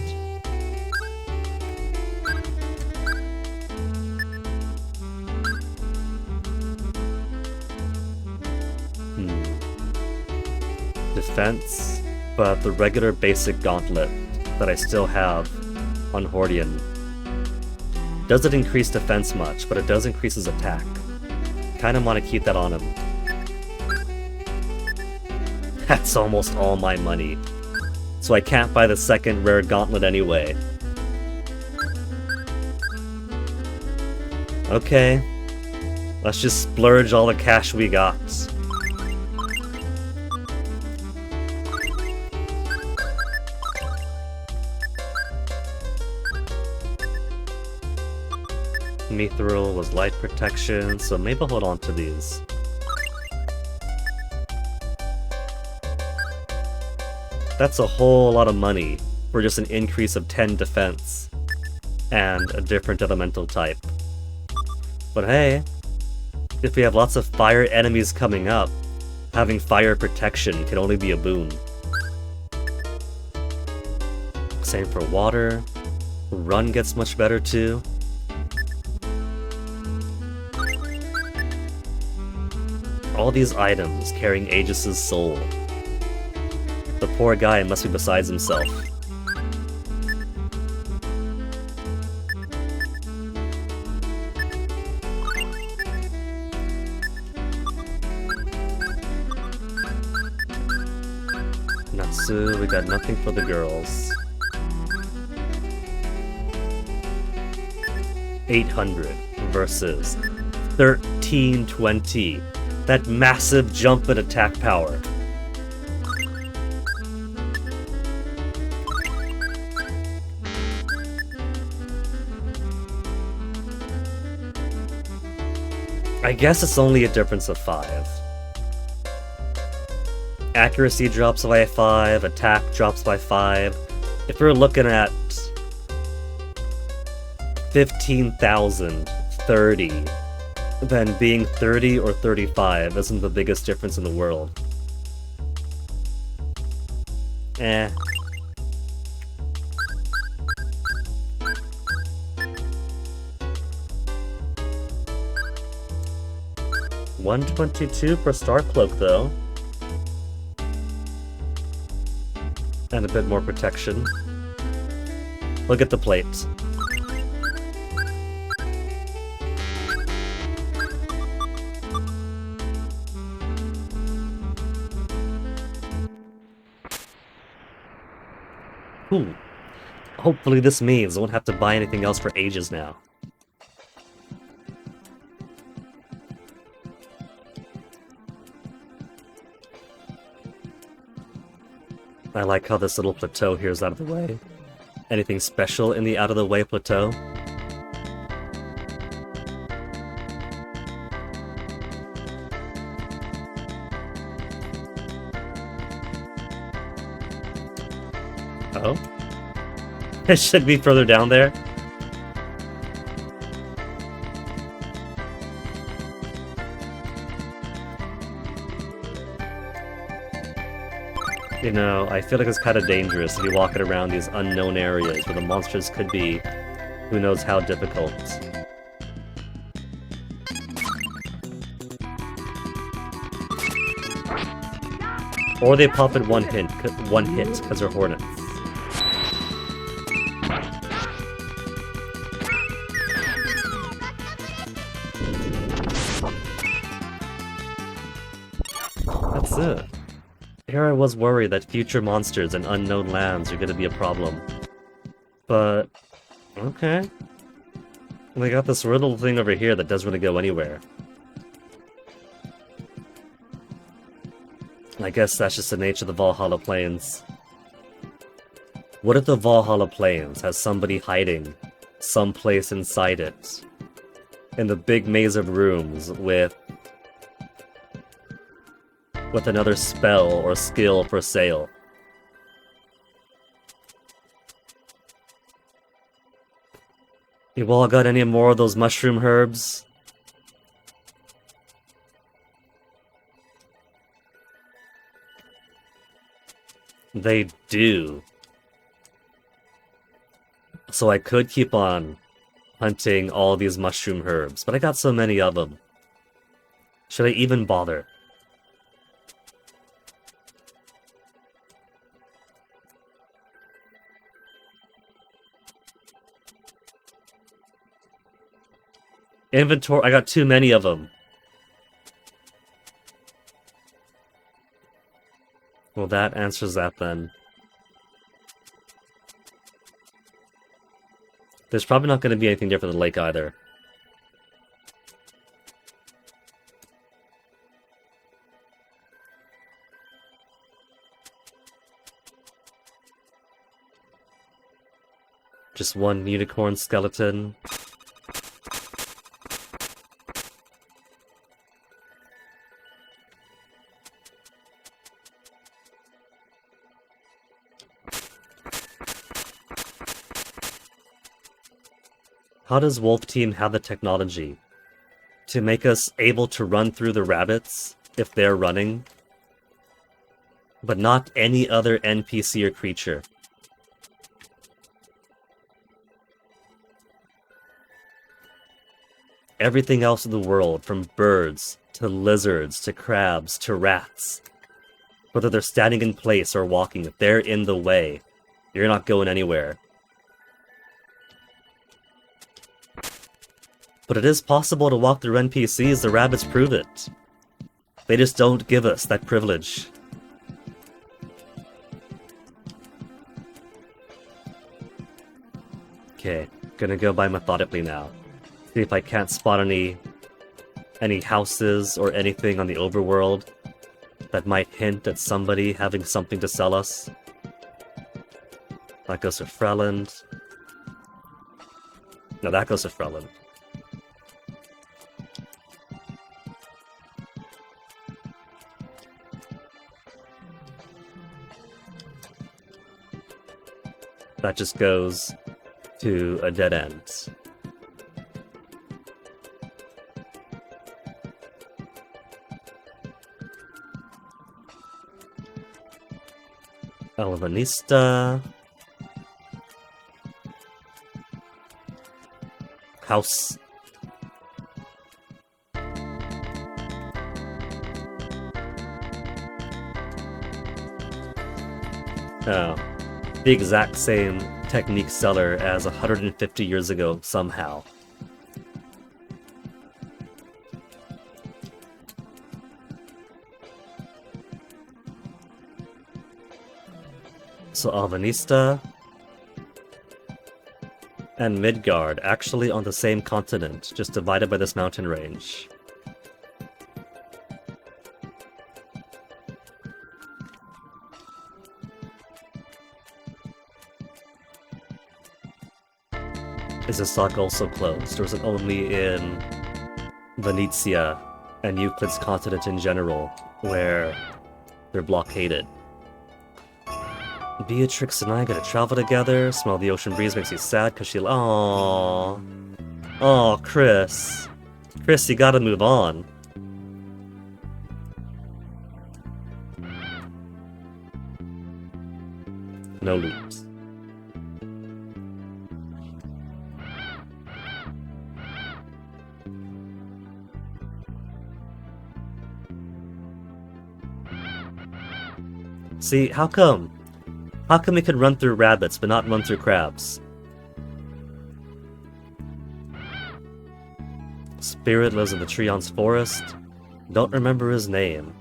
Defense, but the regular basic gauntlet that I still have on Hordian doesn't increase defense much, but it does increase his attack. Kinda want to keep that on him. That's almost all my money, so I can't buy the second rare gauntlet anyway. Okay, let's just splurge all the cash we got. Mithril was light protection, so maybe I'll hold on to these. That's a whole lot of money for just an increase of 10 defense and a different elemental type. But hey, if we have lots of fire enemies coming up, having fire protection can only be a boon. Same for water. Run gets much better too. All these items carrying Aegis's soul. The poor guy must be besides himself. Natsu, we got nothing for the girls. 800 versus 1320. That massive jump in attack power. I guess it's only a difference of 5. Accuracy drops by 5, attack drops by 5. If we're looking at 15,030, then being 30 or 35 isn't the biggest difference in the world. Eh. $122 for Star Cloak, though. And a bit more protection. Look at the plate. Ooh. Hopefully this means I won't have to buy anything else for ages now. I like how this little plateau here is out of the way. Anything special in the out-of-the-way plateau? Oh? It should be further down there. You know, I feel like it's kind of dangerous to be walking around these unknown areas where the monsters could be who knows how difficult. Or they pop in one hit because they're hornets. That's it. Here I was worried that future monsters and unknown lands are going to be a problem. But, okay. They got this little thing over here that doesn't really go anywhere. I guess that's just the nature of the Valhalla Plains. What if the Valhalla Plains has somebody hiding someplace inside it? In the big maze of rooms with another spell or skill for sale. You all got any more of those mushroom herbs? They do. So I could keep on hunting all these mushroom herbs, but I got so many of them. Should I even bother? Inventory, I got too many of them. Well, that answers that then. There's probably not going to be anything different in the lake either. Just one unicorn skeleton. How does Wolf Team have the technology to make us able to run through the rabbits if they're running, but not any other NPC or creature? Everything else in the world, from birds to lizards to crabs to rats, whether they're standing in place or walking, if they're in the way, you're not going anywhere. But it is possible to walk through NPCs, the rabbits prove it. They just don't give us that privilege. Okay, gonna go by methodically now. See if I can't spot any houses or anything on the overworld that might hint at somebody having something to sell us. That goes to Freland. No, that goes to Freland. That just goes to a dead end. Alvanista. House. Oh. The exact same technique seller as 150 years ago, somehow. So Alvanista and Midgard, actually on the same continent, just divided by this mountain range. Is this lock also closed, or is it only in Venetia and Euclid's continent in general, where they're blockaded? Beatrix and I gotta travel together. Smell the ocean breeze makes you sad because she. Aww. Aw, Chris. Chris, you gotta move on. No loops. See, how come? How come we can run through rabbits but not run through crabs? Spirit lives in the Treon's forest. Don't remember his name.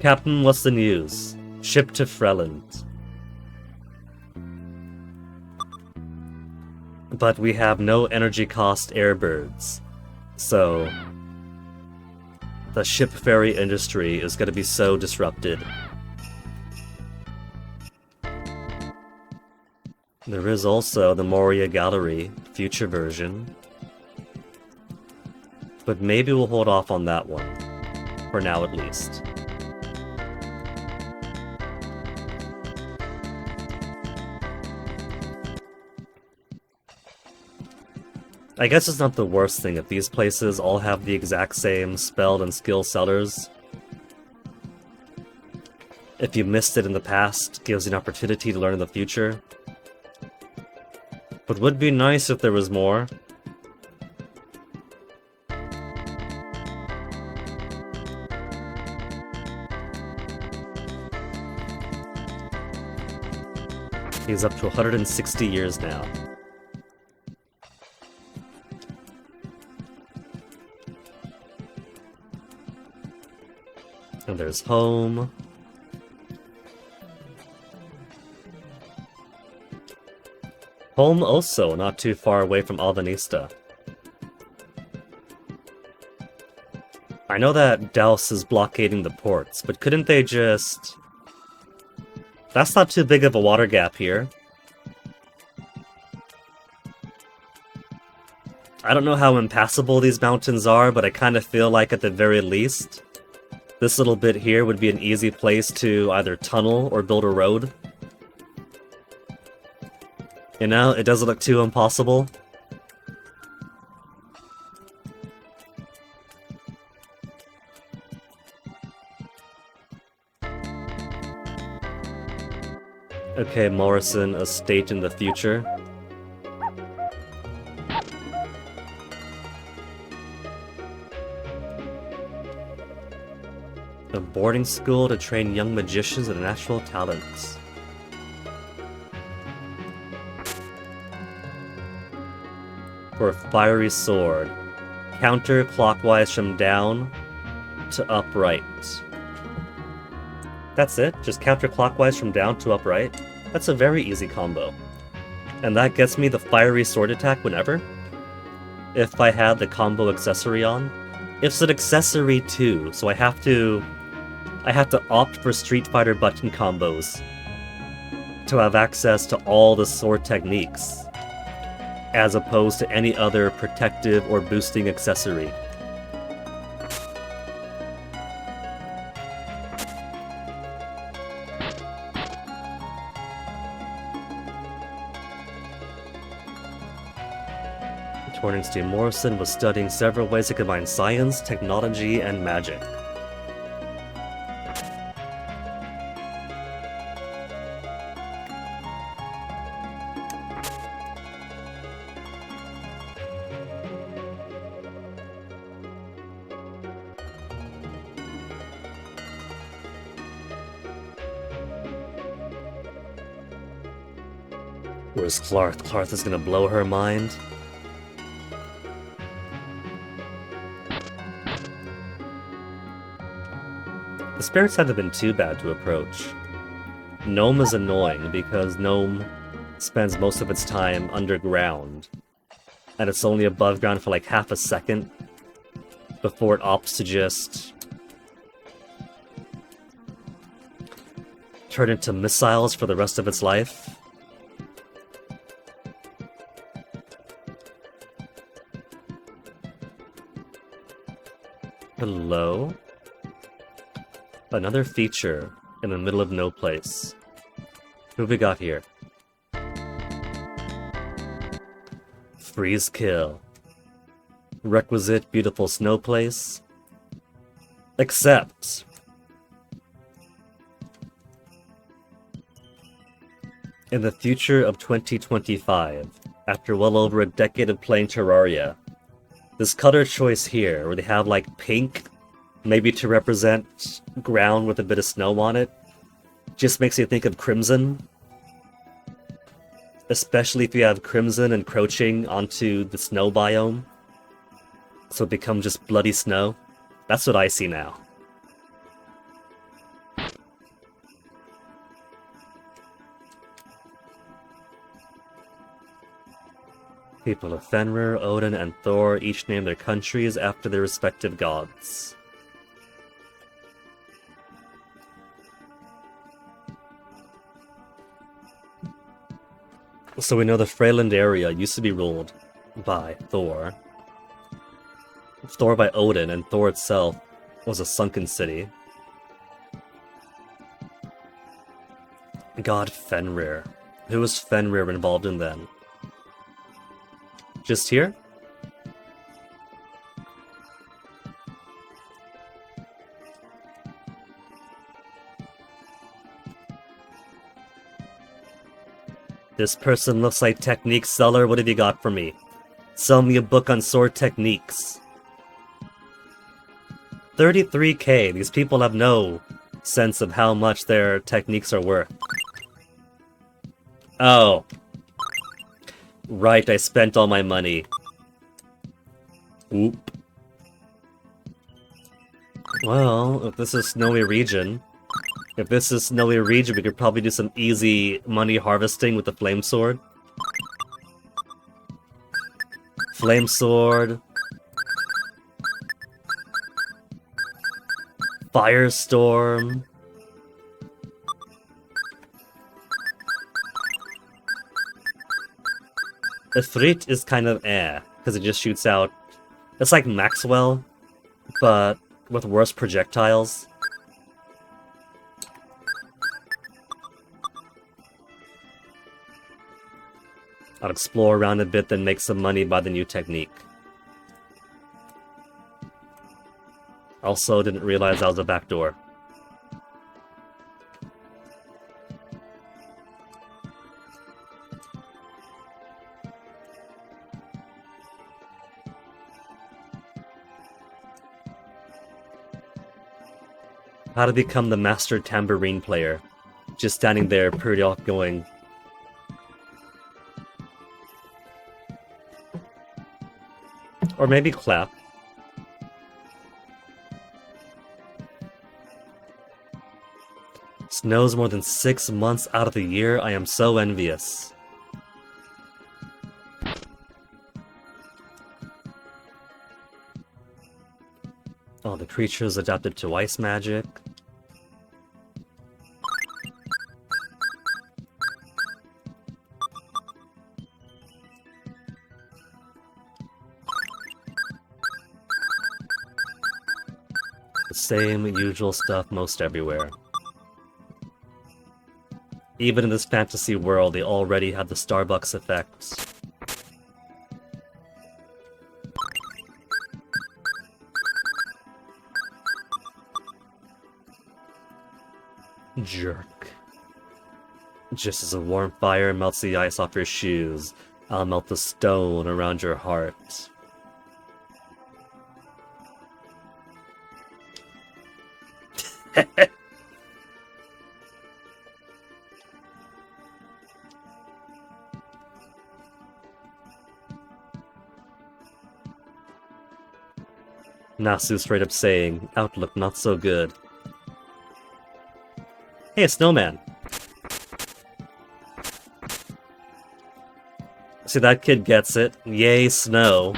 Captain, what's the news? Ship to Freland. But we have no energy cost airbirds, so the ship ferry industry is going to be so disrupted. There is also the Moria Gallery, future version. But maybe we'll hold off on that one, for now at least. I guess it's not the worst thing if these places all have the exact same spelled and skill sellers. If you missed it in the past, it gives you an opportunity to learn in the future. But would be nice if there was more. He's up to 160 years now. And there's home. Home also not too far away from Alvanista. I know that Douse is blockading the ports, but couldn't they just... That's not too big of a water gap here. I don't know how impassable these mountains are, but I kind of feel like at the very least, this little bit here would be an easy place to either tunnel or build a road. You know, it doesn't look too impossible. Okay, Morrison, a state in the future. A boarding school to train young magicians and natural talents. For a fiery sword. Counterclockwise from down to upright. That's it? Just counterclockwise from down to upright? That's a very easy combo. And that gets me the fiery sword attack whenever? If I had the combo accessory on? It's an accessory too, so I have to opt for Street Fighter button combos to have access to all the sword techniques, as opposed to any other protective or boosting accessory. According to Morrison, was studying several ways to combine science, technology, and magic. Where's Clarth? Clarth is gonna blow her mind. The spirits haven't been too bad to approach. Gnome is annoying because Gnome spends most of its time underground, and it's only above ground for like half a second before it opts to just turn into missiles for the rest of its life. Hello? Another feature in the middle of no place. Who have we got here? Freeze kill. Requisite beautiful snow place. Except in the future of 2025, after well over a decade of playing Terraria, this color choice here, where they have like pink, maybe to represent ground with a bit of snow on it, just makes you think of Crimson. Especially if you have Crimson encroaching onto the snow biome, so it becomes just bloody snow. That's what I see now. People of Fenrir, Odin, and Thor each name their countries after their respective gods. So we know the Freyland area used to be ruled by Thor. Thor by Odin, and Thor itself was a sunken city. God Fenrir. Who was Fenrir involved in then? Just here? This person looks like technique seller. What have you got for me? Sell me a book on sword techniques. 33k. These people have no sense of how much their techniques are worth. Oh. Right, I spent all my money. Oop. Well, if this is snowy region, we could probably do some easy money harvesting with the flame sword. Flame sword. Firestorm. Ifrit is kind of because it just shoots out. It's like Maxwell, but with worse projectiles. I'll explore around a bit, then make some money by the new technique. Also, didn't realize that was a back door. How to become the master tambourine player. Just standing there, pretty off going. Or maybe clap. Snows more than 6 months out of the year. I am so envious. Oh, the creatures adapted to ice magic. The same usual stuff most everywhere. Even in this fantasy world, they already have the Starbucks effect. Jerk. Just as a warm fire melts the ice off your shoes, I'll melt the stone around your heart. Nasu straight up saying, outlook not so good. Hey, a snowman. See, that kid gets it. Yay, snow.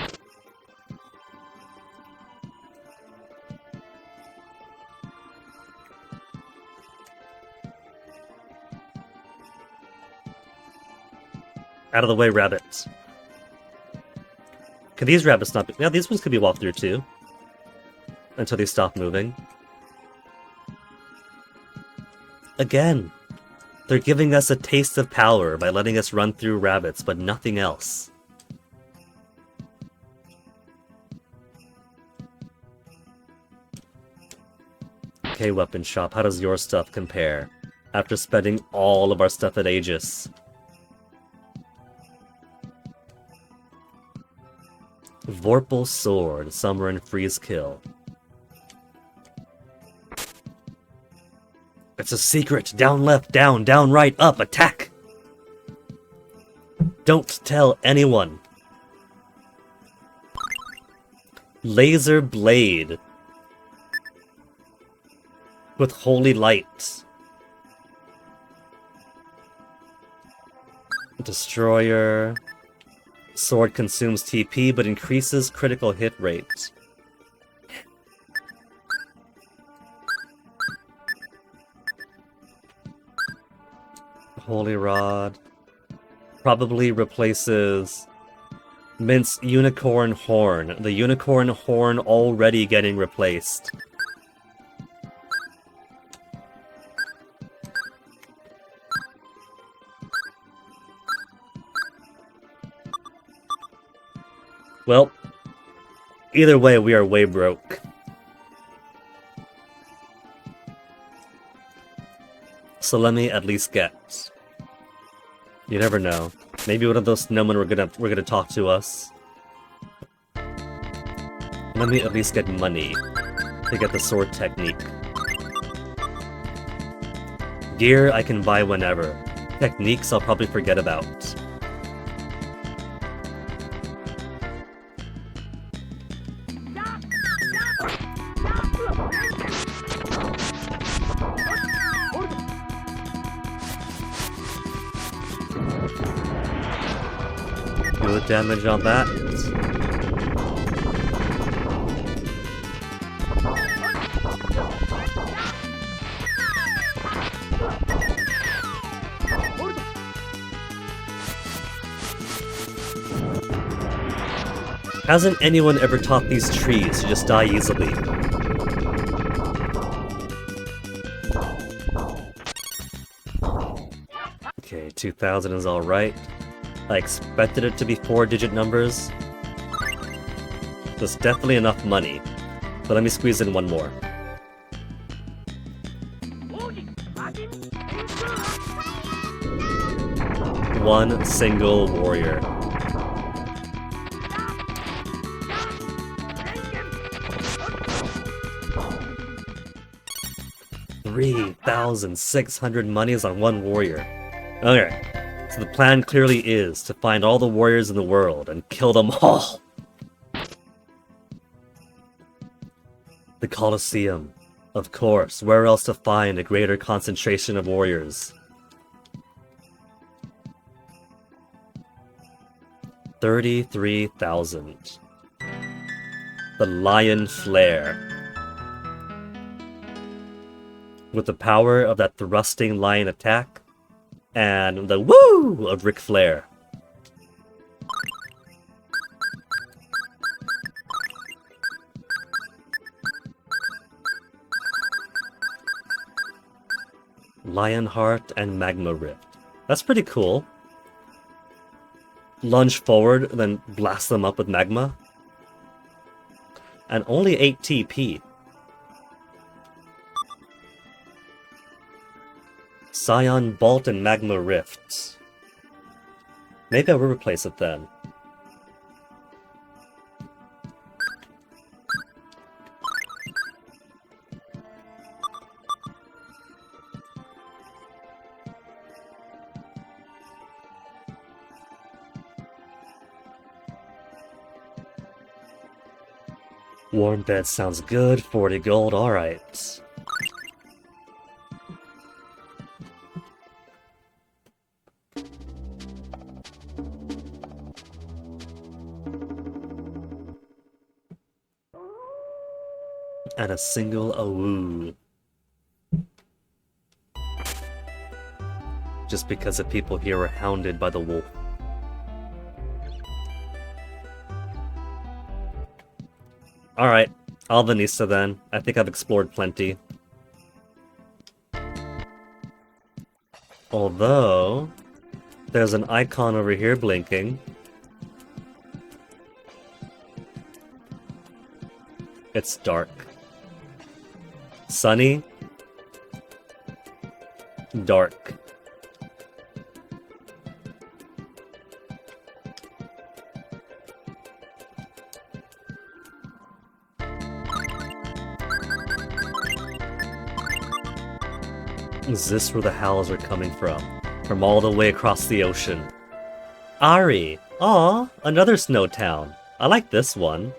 Out of the way, rabbits. Could these rabbits not be... Yeah, these ones could be walked through too. Until they stop moving. Again, they're giving us a taste of power by letting us run through rabbits, but nothing else. Okay, weapon shop, how does your stuff compare? After spending all of our stuff at Aegis. Vorpal Sword, Summer and Freeze Kill. It's a secret! Down left, down right, up, attack! Don't tell anyone! Laser Blade. With Holy Light. Destroyer. Sword consumes TP but increases critical hit rate. Holy Rod. Probably replaces Mint's Unicorn Horn. The Unicorn Horn already getting replaced. Well, either way, we are way broke. So let me at least get... You never know. Maybe one of those snowmen were gonna talk to us. Let me at least get money to get the sword technique. Gear I can buy whenever. Techniques I'll probably forget about. Good damage on that. Hasn't anyone ever taught these trees to just die easily? Okay, 2000 is alright. I expected it to be 4-digit numbers. That's definitely enough money. But let me squeeze in one more. One single warrior. $3,600 monies on one warrior. Okay. So the plan clearly is to find all the warriors in the world and kill them all. The Colosseum. Of course, where else to find a greater concentration of warriors? 33,000. The Lion Flare. With the power of that thrusting lion attack, and the woo of Ric Flair. Lionheart and Magma Rift. That's pretty cool. Lunge forward, then blast them up with magma. And only 8 TP. Scion Bolt and Magma Rift. Maybe I will replace it then. Warm bed sounds good, 40 gold, alright. And a single awoo. Just because the people here were hounded by the wolf. Alright, Alvanista then. I think I've explored plenty. Although, there's an icon over here blinking. It's dark. Sunny. Dark. Is this where the howls are coming from? From all the way across the ocean. Ari! Aw, another snow town. I like this one.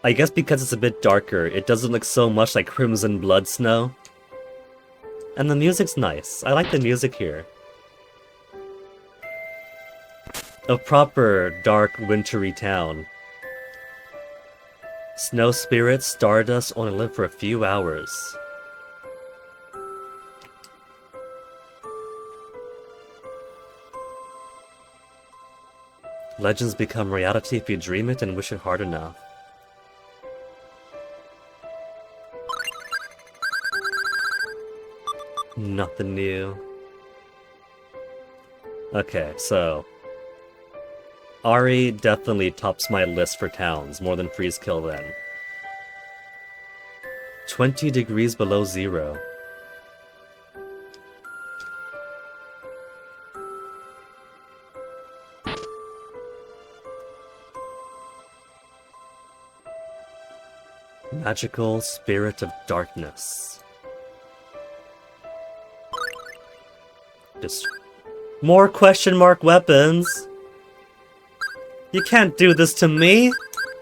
I guess because it's a bit darker, it doesn't look so much like Crimson Blood snow. And the music's nice. I like the music here. A proper, dark, wintry town. Snow spirits, stardust only live for a few hours. Legends become reality if you dream it and wish it hard enough. Nothing new. Okay, so Ari definitely tops my list for towns, more than Freezekill then. 20 degrees below zero. Magical Spirit of Darkness. More question mark weapons! You can't do this to me!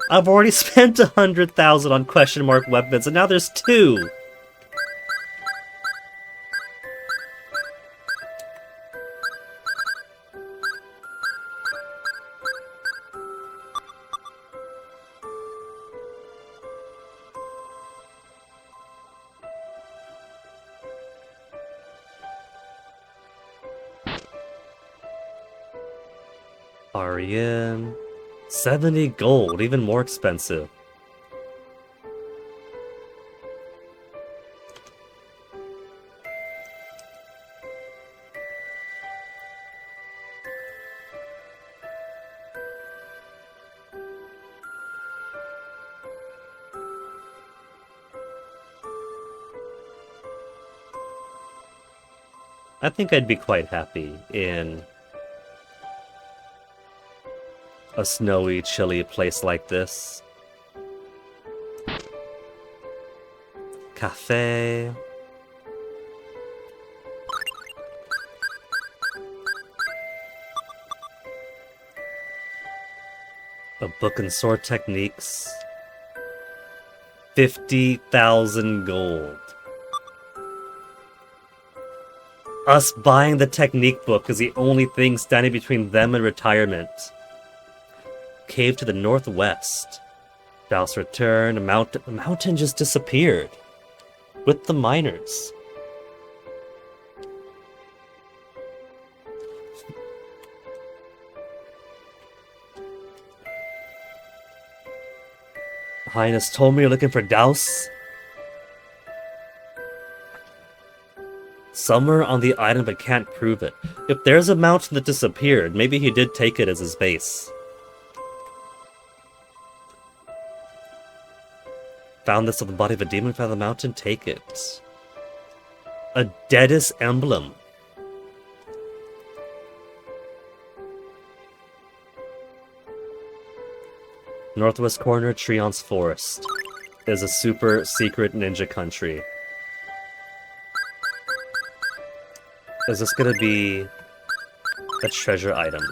I've already spent 100,000 on question mark weapons, and now there's 2! Arian. 70 gold, even more expensive. I think I'd be quite happy in a snowy, chilly place like this. Cafe. A book and sword techniques. 50,000 gold. Us buying the technique book is the only thing standing between them and retirement. Cave to the northwest. Dow's return. A mountain just disappeared. With the miners. Highness told me you're looking for Douse. Somewhere on the island but can't prove it. If there's a mountain that disappeared, maybe he did take it as his base. Found this on the body of a demon from the mountain? Take it. A Deadest emblem. Northwest corner, Treon's Forest. Is a super secret ninja country. Is this gonna be a treasure item?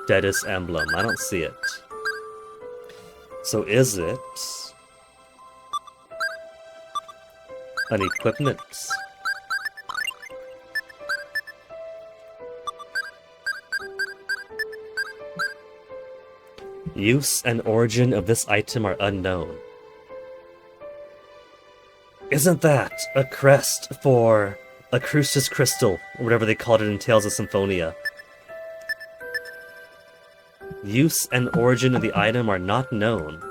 Deadest emblem. I don't see it. So is it an equipment? Use and origin of this item are unknown. Isn't that a crest for a Crucis crystal, or whatever they called it in Tales of Symphonia? Use and origin of the item are not known,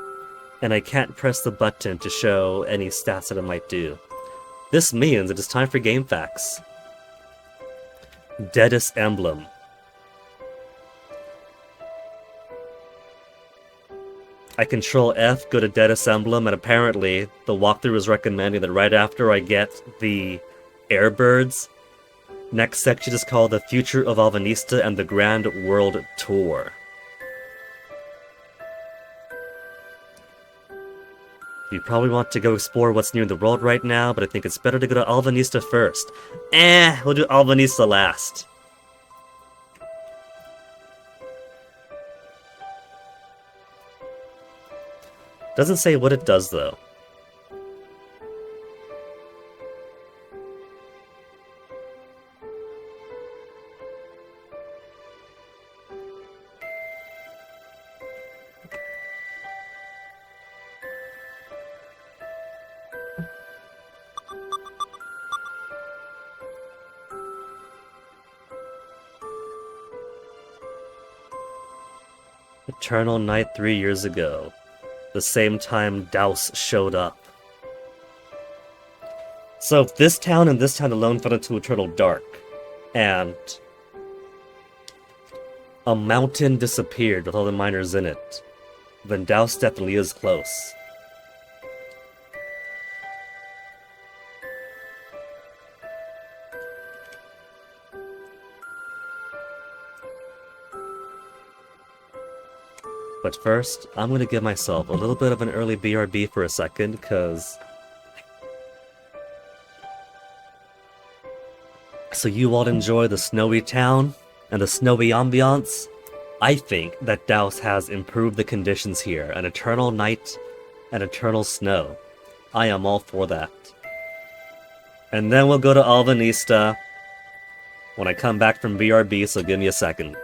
and I can't press the button to show any stats that it might do. This means it is time for game facts. Deadest emblem. I control F, go to Deadest emblem, and apparently the walkthrough is recommending that right after I get the Airbirds, next section is called The Future of Alvanista and the Grand World Tour. You probably want to go explore what's new in the world right now, but I think it's better to go to Alvanista first. We'll do Alvanista last. Doesn't say what it does, though. Eternal Night 3 years ago. The same time Douse showed up. So this town and this town alone fell into eternal dark. And a mountain disappeared with all the miners in it. Then Douse definitely is close. But first, I'm gonna give myself a little bit of an early BRB for a second, because... So you all enjoy the snowy town and the snowy ambiance? I think that Douse has improved the conditions here. An eternal night and eternal snow. I am all for that. And then we'll go to Alvanista when I come back from BRB, so give me a second.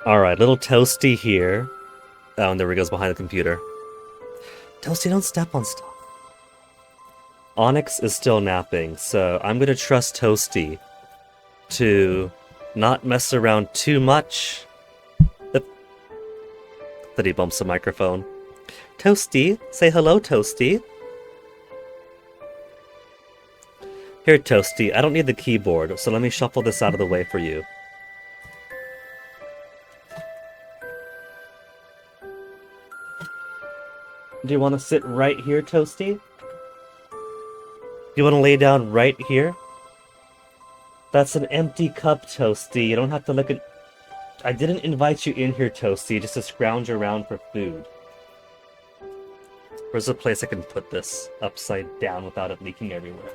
Alright, little Toasty here. Oh, and there he goes behind the computer. Toasty, don't step on stuff. Onyx is still napping, so I'm gonna trust Toasty to not mess around too much. That he bumps the microphone. Toasty, say hello, Toasty. Here, Toasty, I don't need the keyboard, so let me shuffle this out of the way for you. Do you want to sit right here, Toasty? You want to lay down right here? That's an empty cup, Toasty. You don't have to look at... I didn't invite you in here, Toasty, just to scrounge around for food. Where's a place I can put this upside down without it leaking everywhere?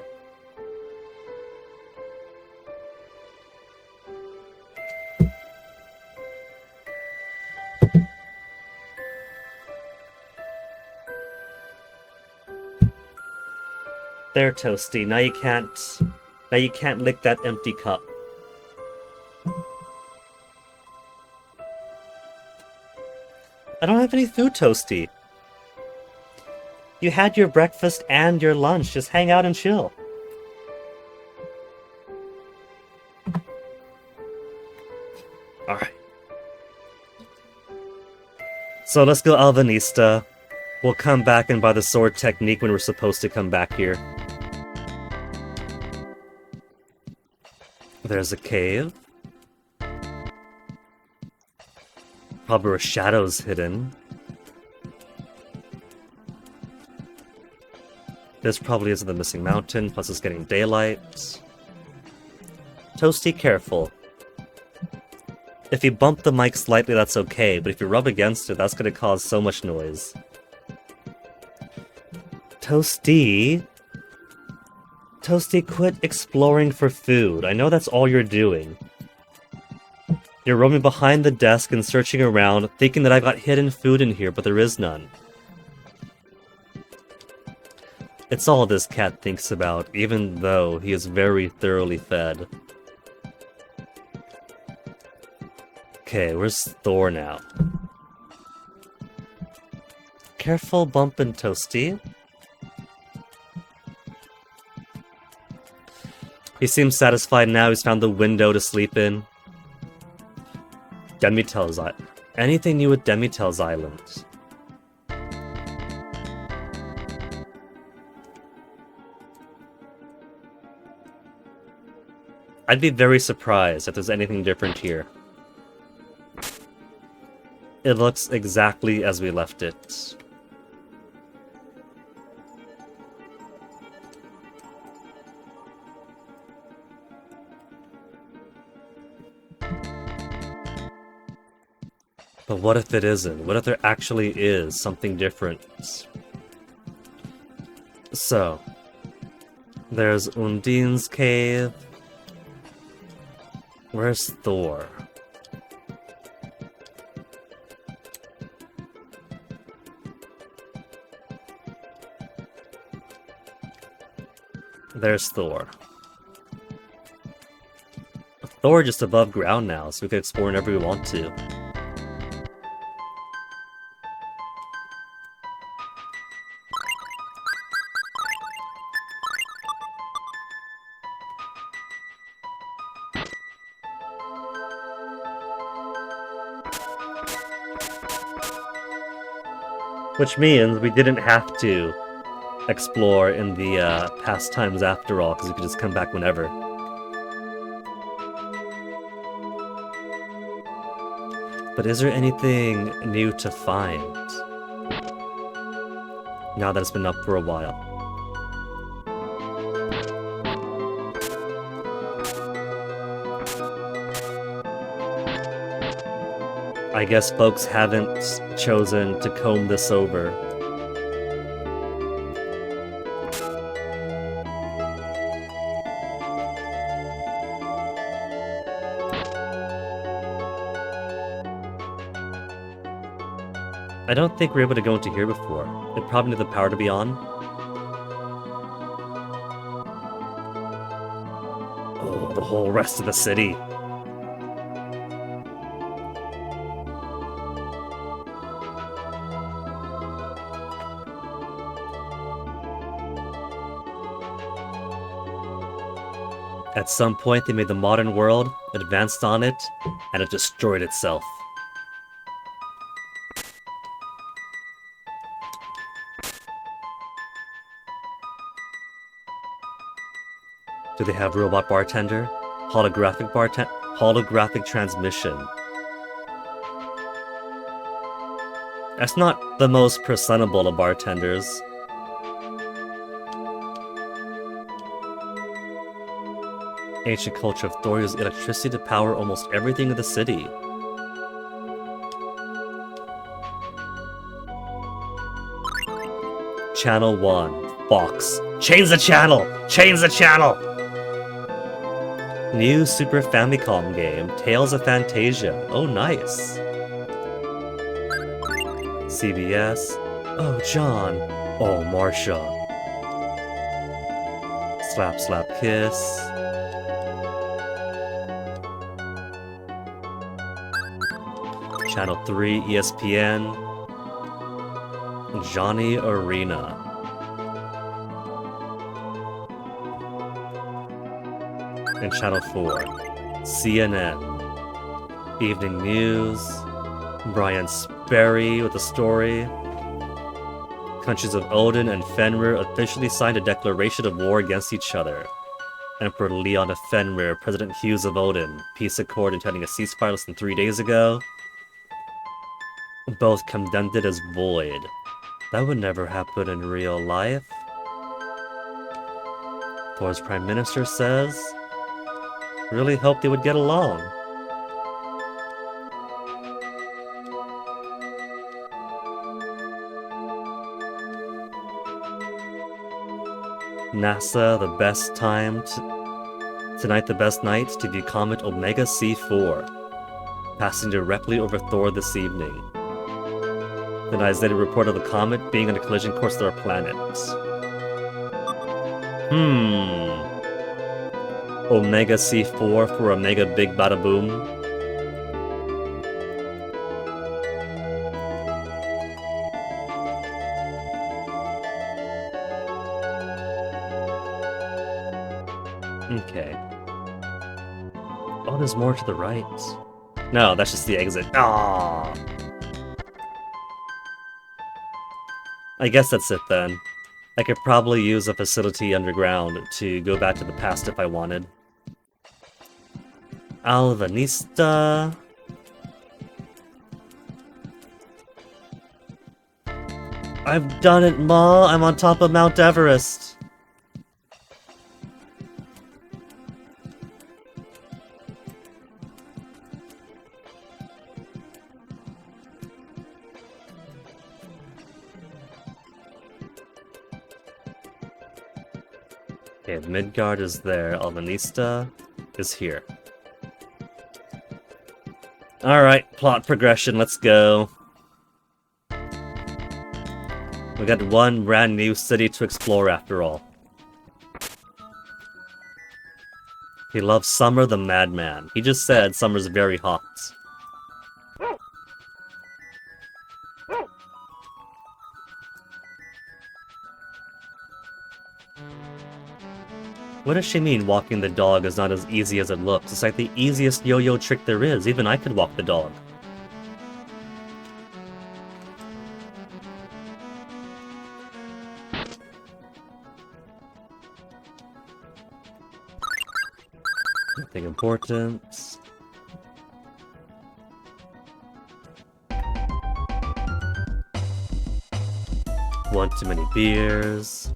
There, Toasty. Now you can't lick that empty cup. I don't have any food, Toasty. You had your breakfast and your lunch. Just hang out and chill. Alright. So let's go Alvanista. We'll come back and buy the sword technique when we're supposed to come back here. There's a cave. Probably where Shadow's hidden. This probably isn't the missing mountain, plus it's getting daylight. Toasty, careful. If you bump the mic slightly, that's okay, but if you rub against it, that's gonna cause so much noise. Toasty... Toasty, quit exploring for food. I know that's all you're doing. You're roaming behind the desk and searching around, thinking that I've got hidden food in here, but there is none. It's all this cat thinks about, even though he is very thoroughly fed. Okay, where's Thor now? Careful bumpin', Toasty. He seems satisfied now he's found the window to sleep in. Demitel's Island. Anything new with Demitel's Island? I'd be very surprised if there's anything different here. It looks exactly as we left it. But what if it isn't? What if there actually is something different? So, there's Undine's cave. Where's Thor? There's Thor. Thor just above ground now, so we can explore whenever we want to. Which means we didn't have to explore in the past times after all, because we could just come back whenever. But is there anything new to find? Now that it's been up for a while. I guess folks haven't chosen to comb this over. I don't think we were able to go into here before. It probably needed the power to be on. Oh, the whole rest of the city. At some point, they made the modern world, advanced on it, and it destroyed itself. Do they have robot bartender? Holographic transmission. That's not the most presentable of bartenders. Ancient culture of Thor used electricity to power almost everything in the city. Channel 1. Fox. Change the channel! Change the channel! New Super Famicom game, Tales of Fantasia. Oh, nice. CBS. Oh, John. Oh, Marsha. Slap, slap, kiss. Channel 3, ESPN. Johnny Arena. And Channel 4, CNN. Evening News. Brian Sperry with a story. Countries of Odin and Fenrir officially signed a declaration of war against each other. Emperor Leon of Fenrir, President Hughes of Odin. Peace accord intending a ceasefire less than 3 days ago. Both condemned it as void. That would never happen in real life. Thor's Prime Minister says, really hoped they would get along. NASA, the best time tonight, the best night to view comet Omega C4, passing directly over Thor this evening. The isolated report of the comet being on a collision course with our planet. Omega C4 for Omega Big Bada Boom. Okay. Oh, there's more to the right. No, that's just the exit. Ah. I guess that's it then. I could probably use a facility underground to go back to the past if I wanted. Alvanista. I've done it, Ma! I'm on top of Mount Everest! Okay, Midgard is there. Alvanista is here. Alright, plot progression, let's go. We got one brand new city to explore after all. He loves Summer the Madman. He just said Summer's very hot. What does she mean walking the dog is not as easy as it looks? It's like the easiest yo-yo trick there is. Even I could walk the dog. Nothing important. One too many beers.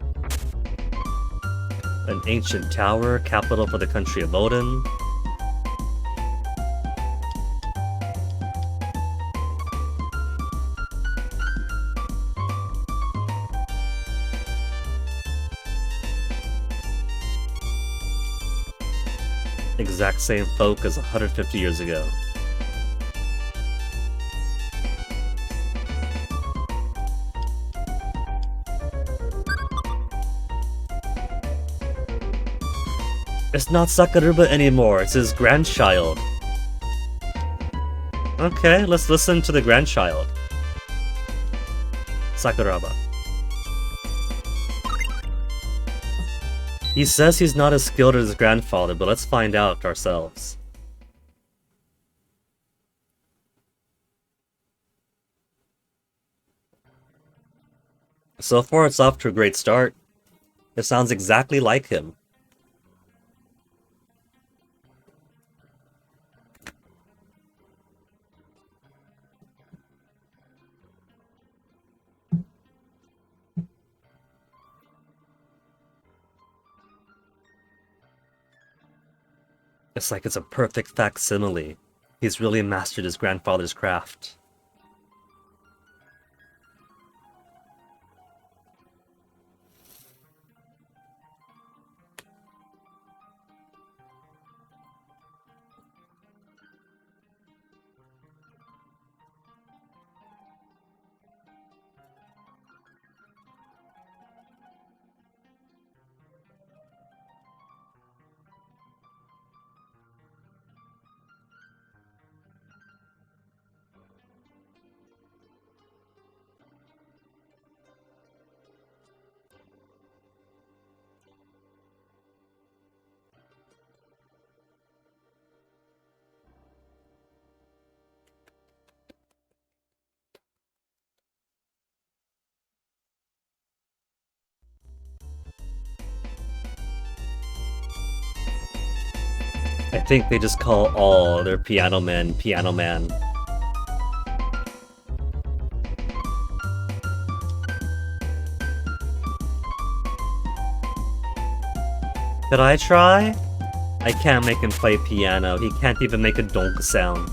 An ancient tower, capital for the country of Odin. Exact same folk as 150 years ago. It's not Sakuruba anymore, it's his grandchild. Okay, let's listen to the grandchild. Sakuraba. He says he's not as skilled as his grandfather, but let's find out ourselves. So far, it's off to a great start. It sounds exactly like him. It's like it's a perfect facsimile. He's really mastered his grandfather's craft. I think they just call all their piano men Piano Man. Could I try? I can't make him play piano. He can't even make a donk sound.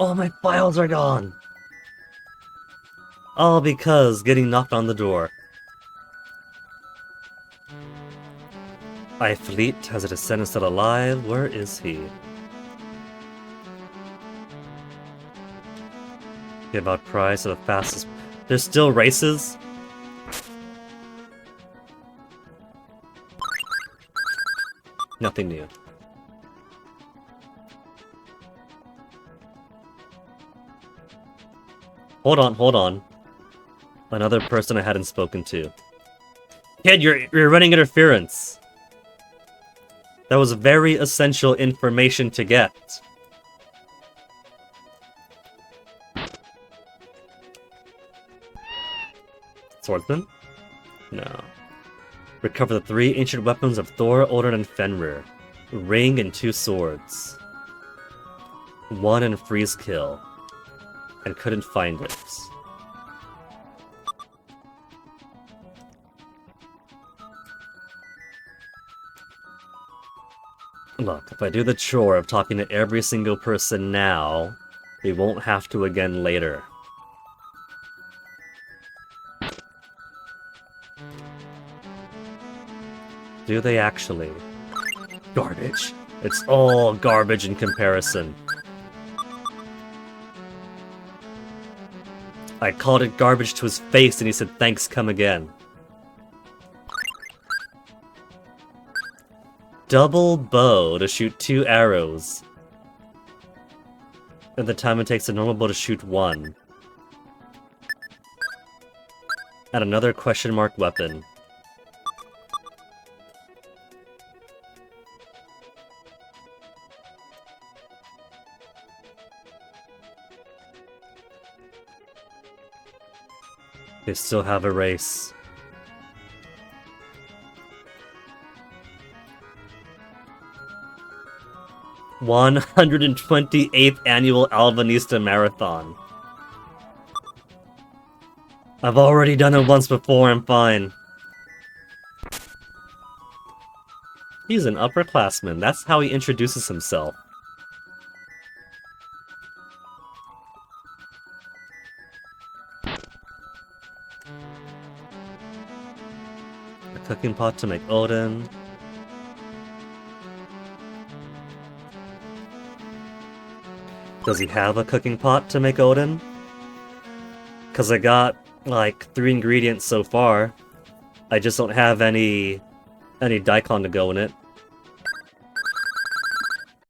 Oh, my files are gone! All because getting knocked on the door. Fleet has a descendant still alive. Where is he? Give out prize to the fastest. There's still races? Nothing new. Hold on. Another person I hadn't spoken to. Kid, you're running interference. That was very essential information to get. Swordsman? No. Recover the 3 ancient weapons of Thor, Odin, and Fenrir. Ring and 2 swords. 1 and freeze kill. And couldn't find it. Look, if I do the chore of talking to every single person now, we won't have to again later. Do they actually? Garbage. It's all garbage in comparison. I called it garbage to his face and he said, "Thanks, come again." Double bow to shoot 2 arrows. At the time it takes a normal bow to shoot 1. Add another question mark weapon. They still have a race. #128th Annual Alvanista Marathon. I've already done it once before, I'm fine. He's an upperclassman, that's how he introduces himself. A cooking pot to make Odin. Does he have a cooking pot to make Odin? Cause I got, like, 3 ingredients so far. I just don't have any daikon to go in it.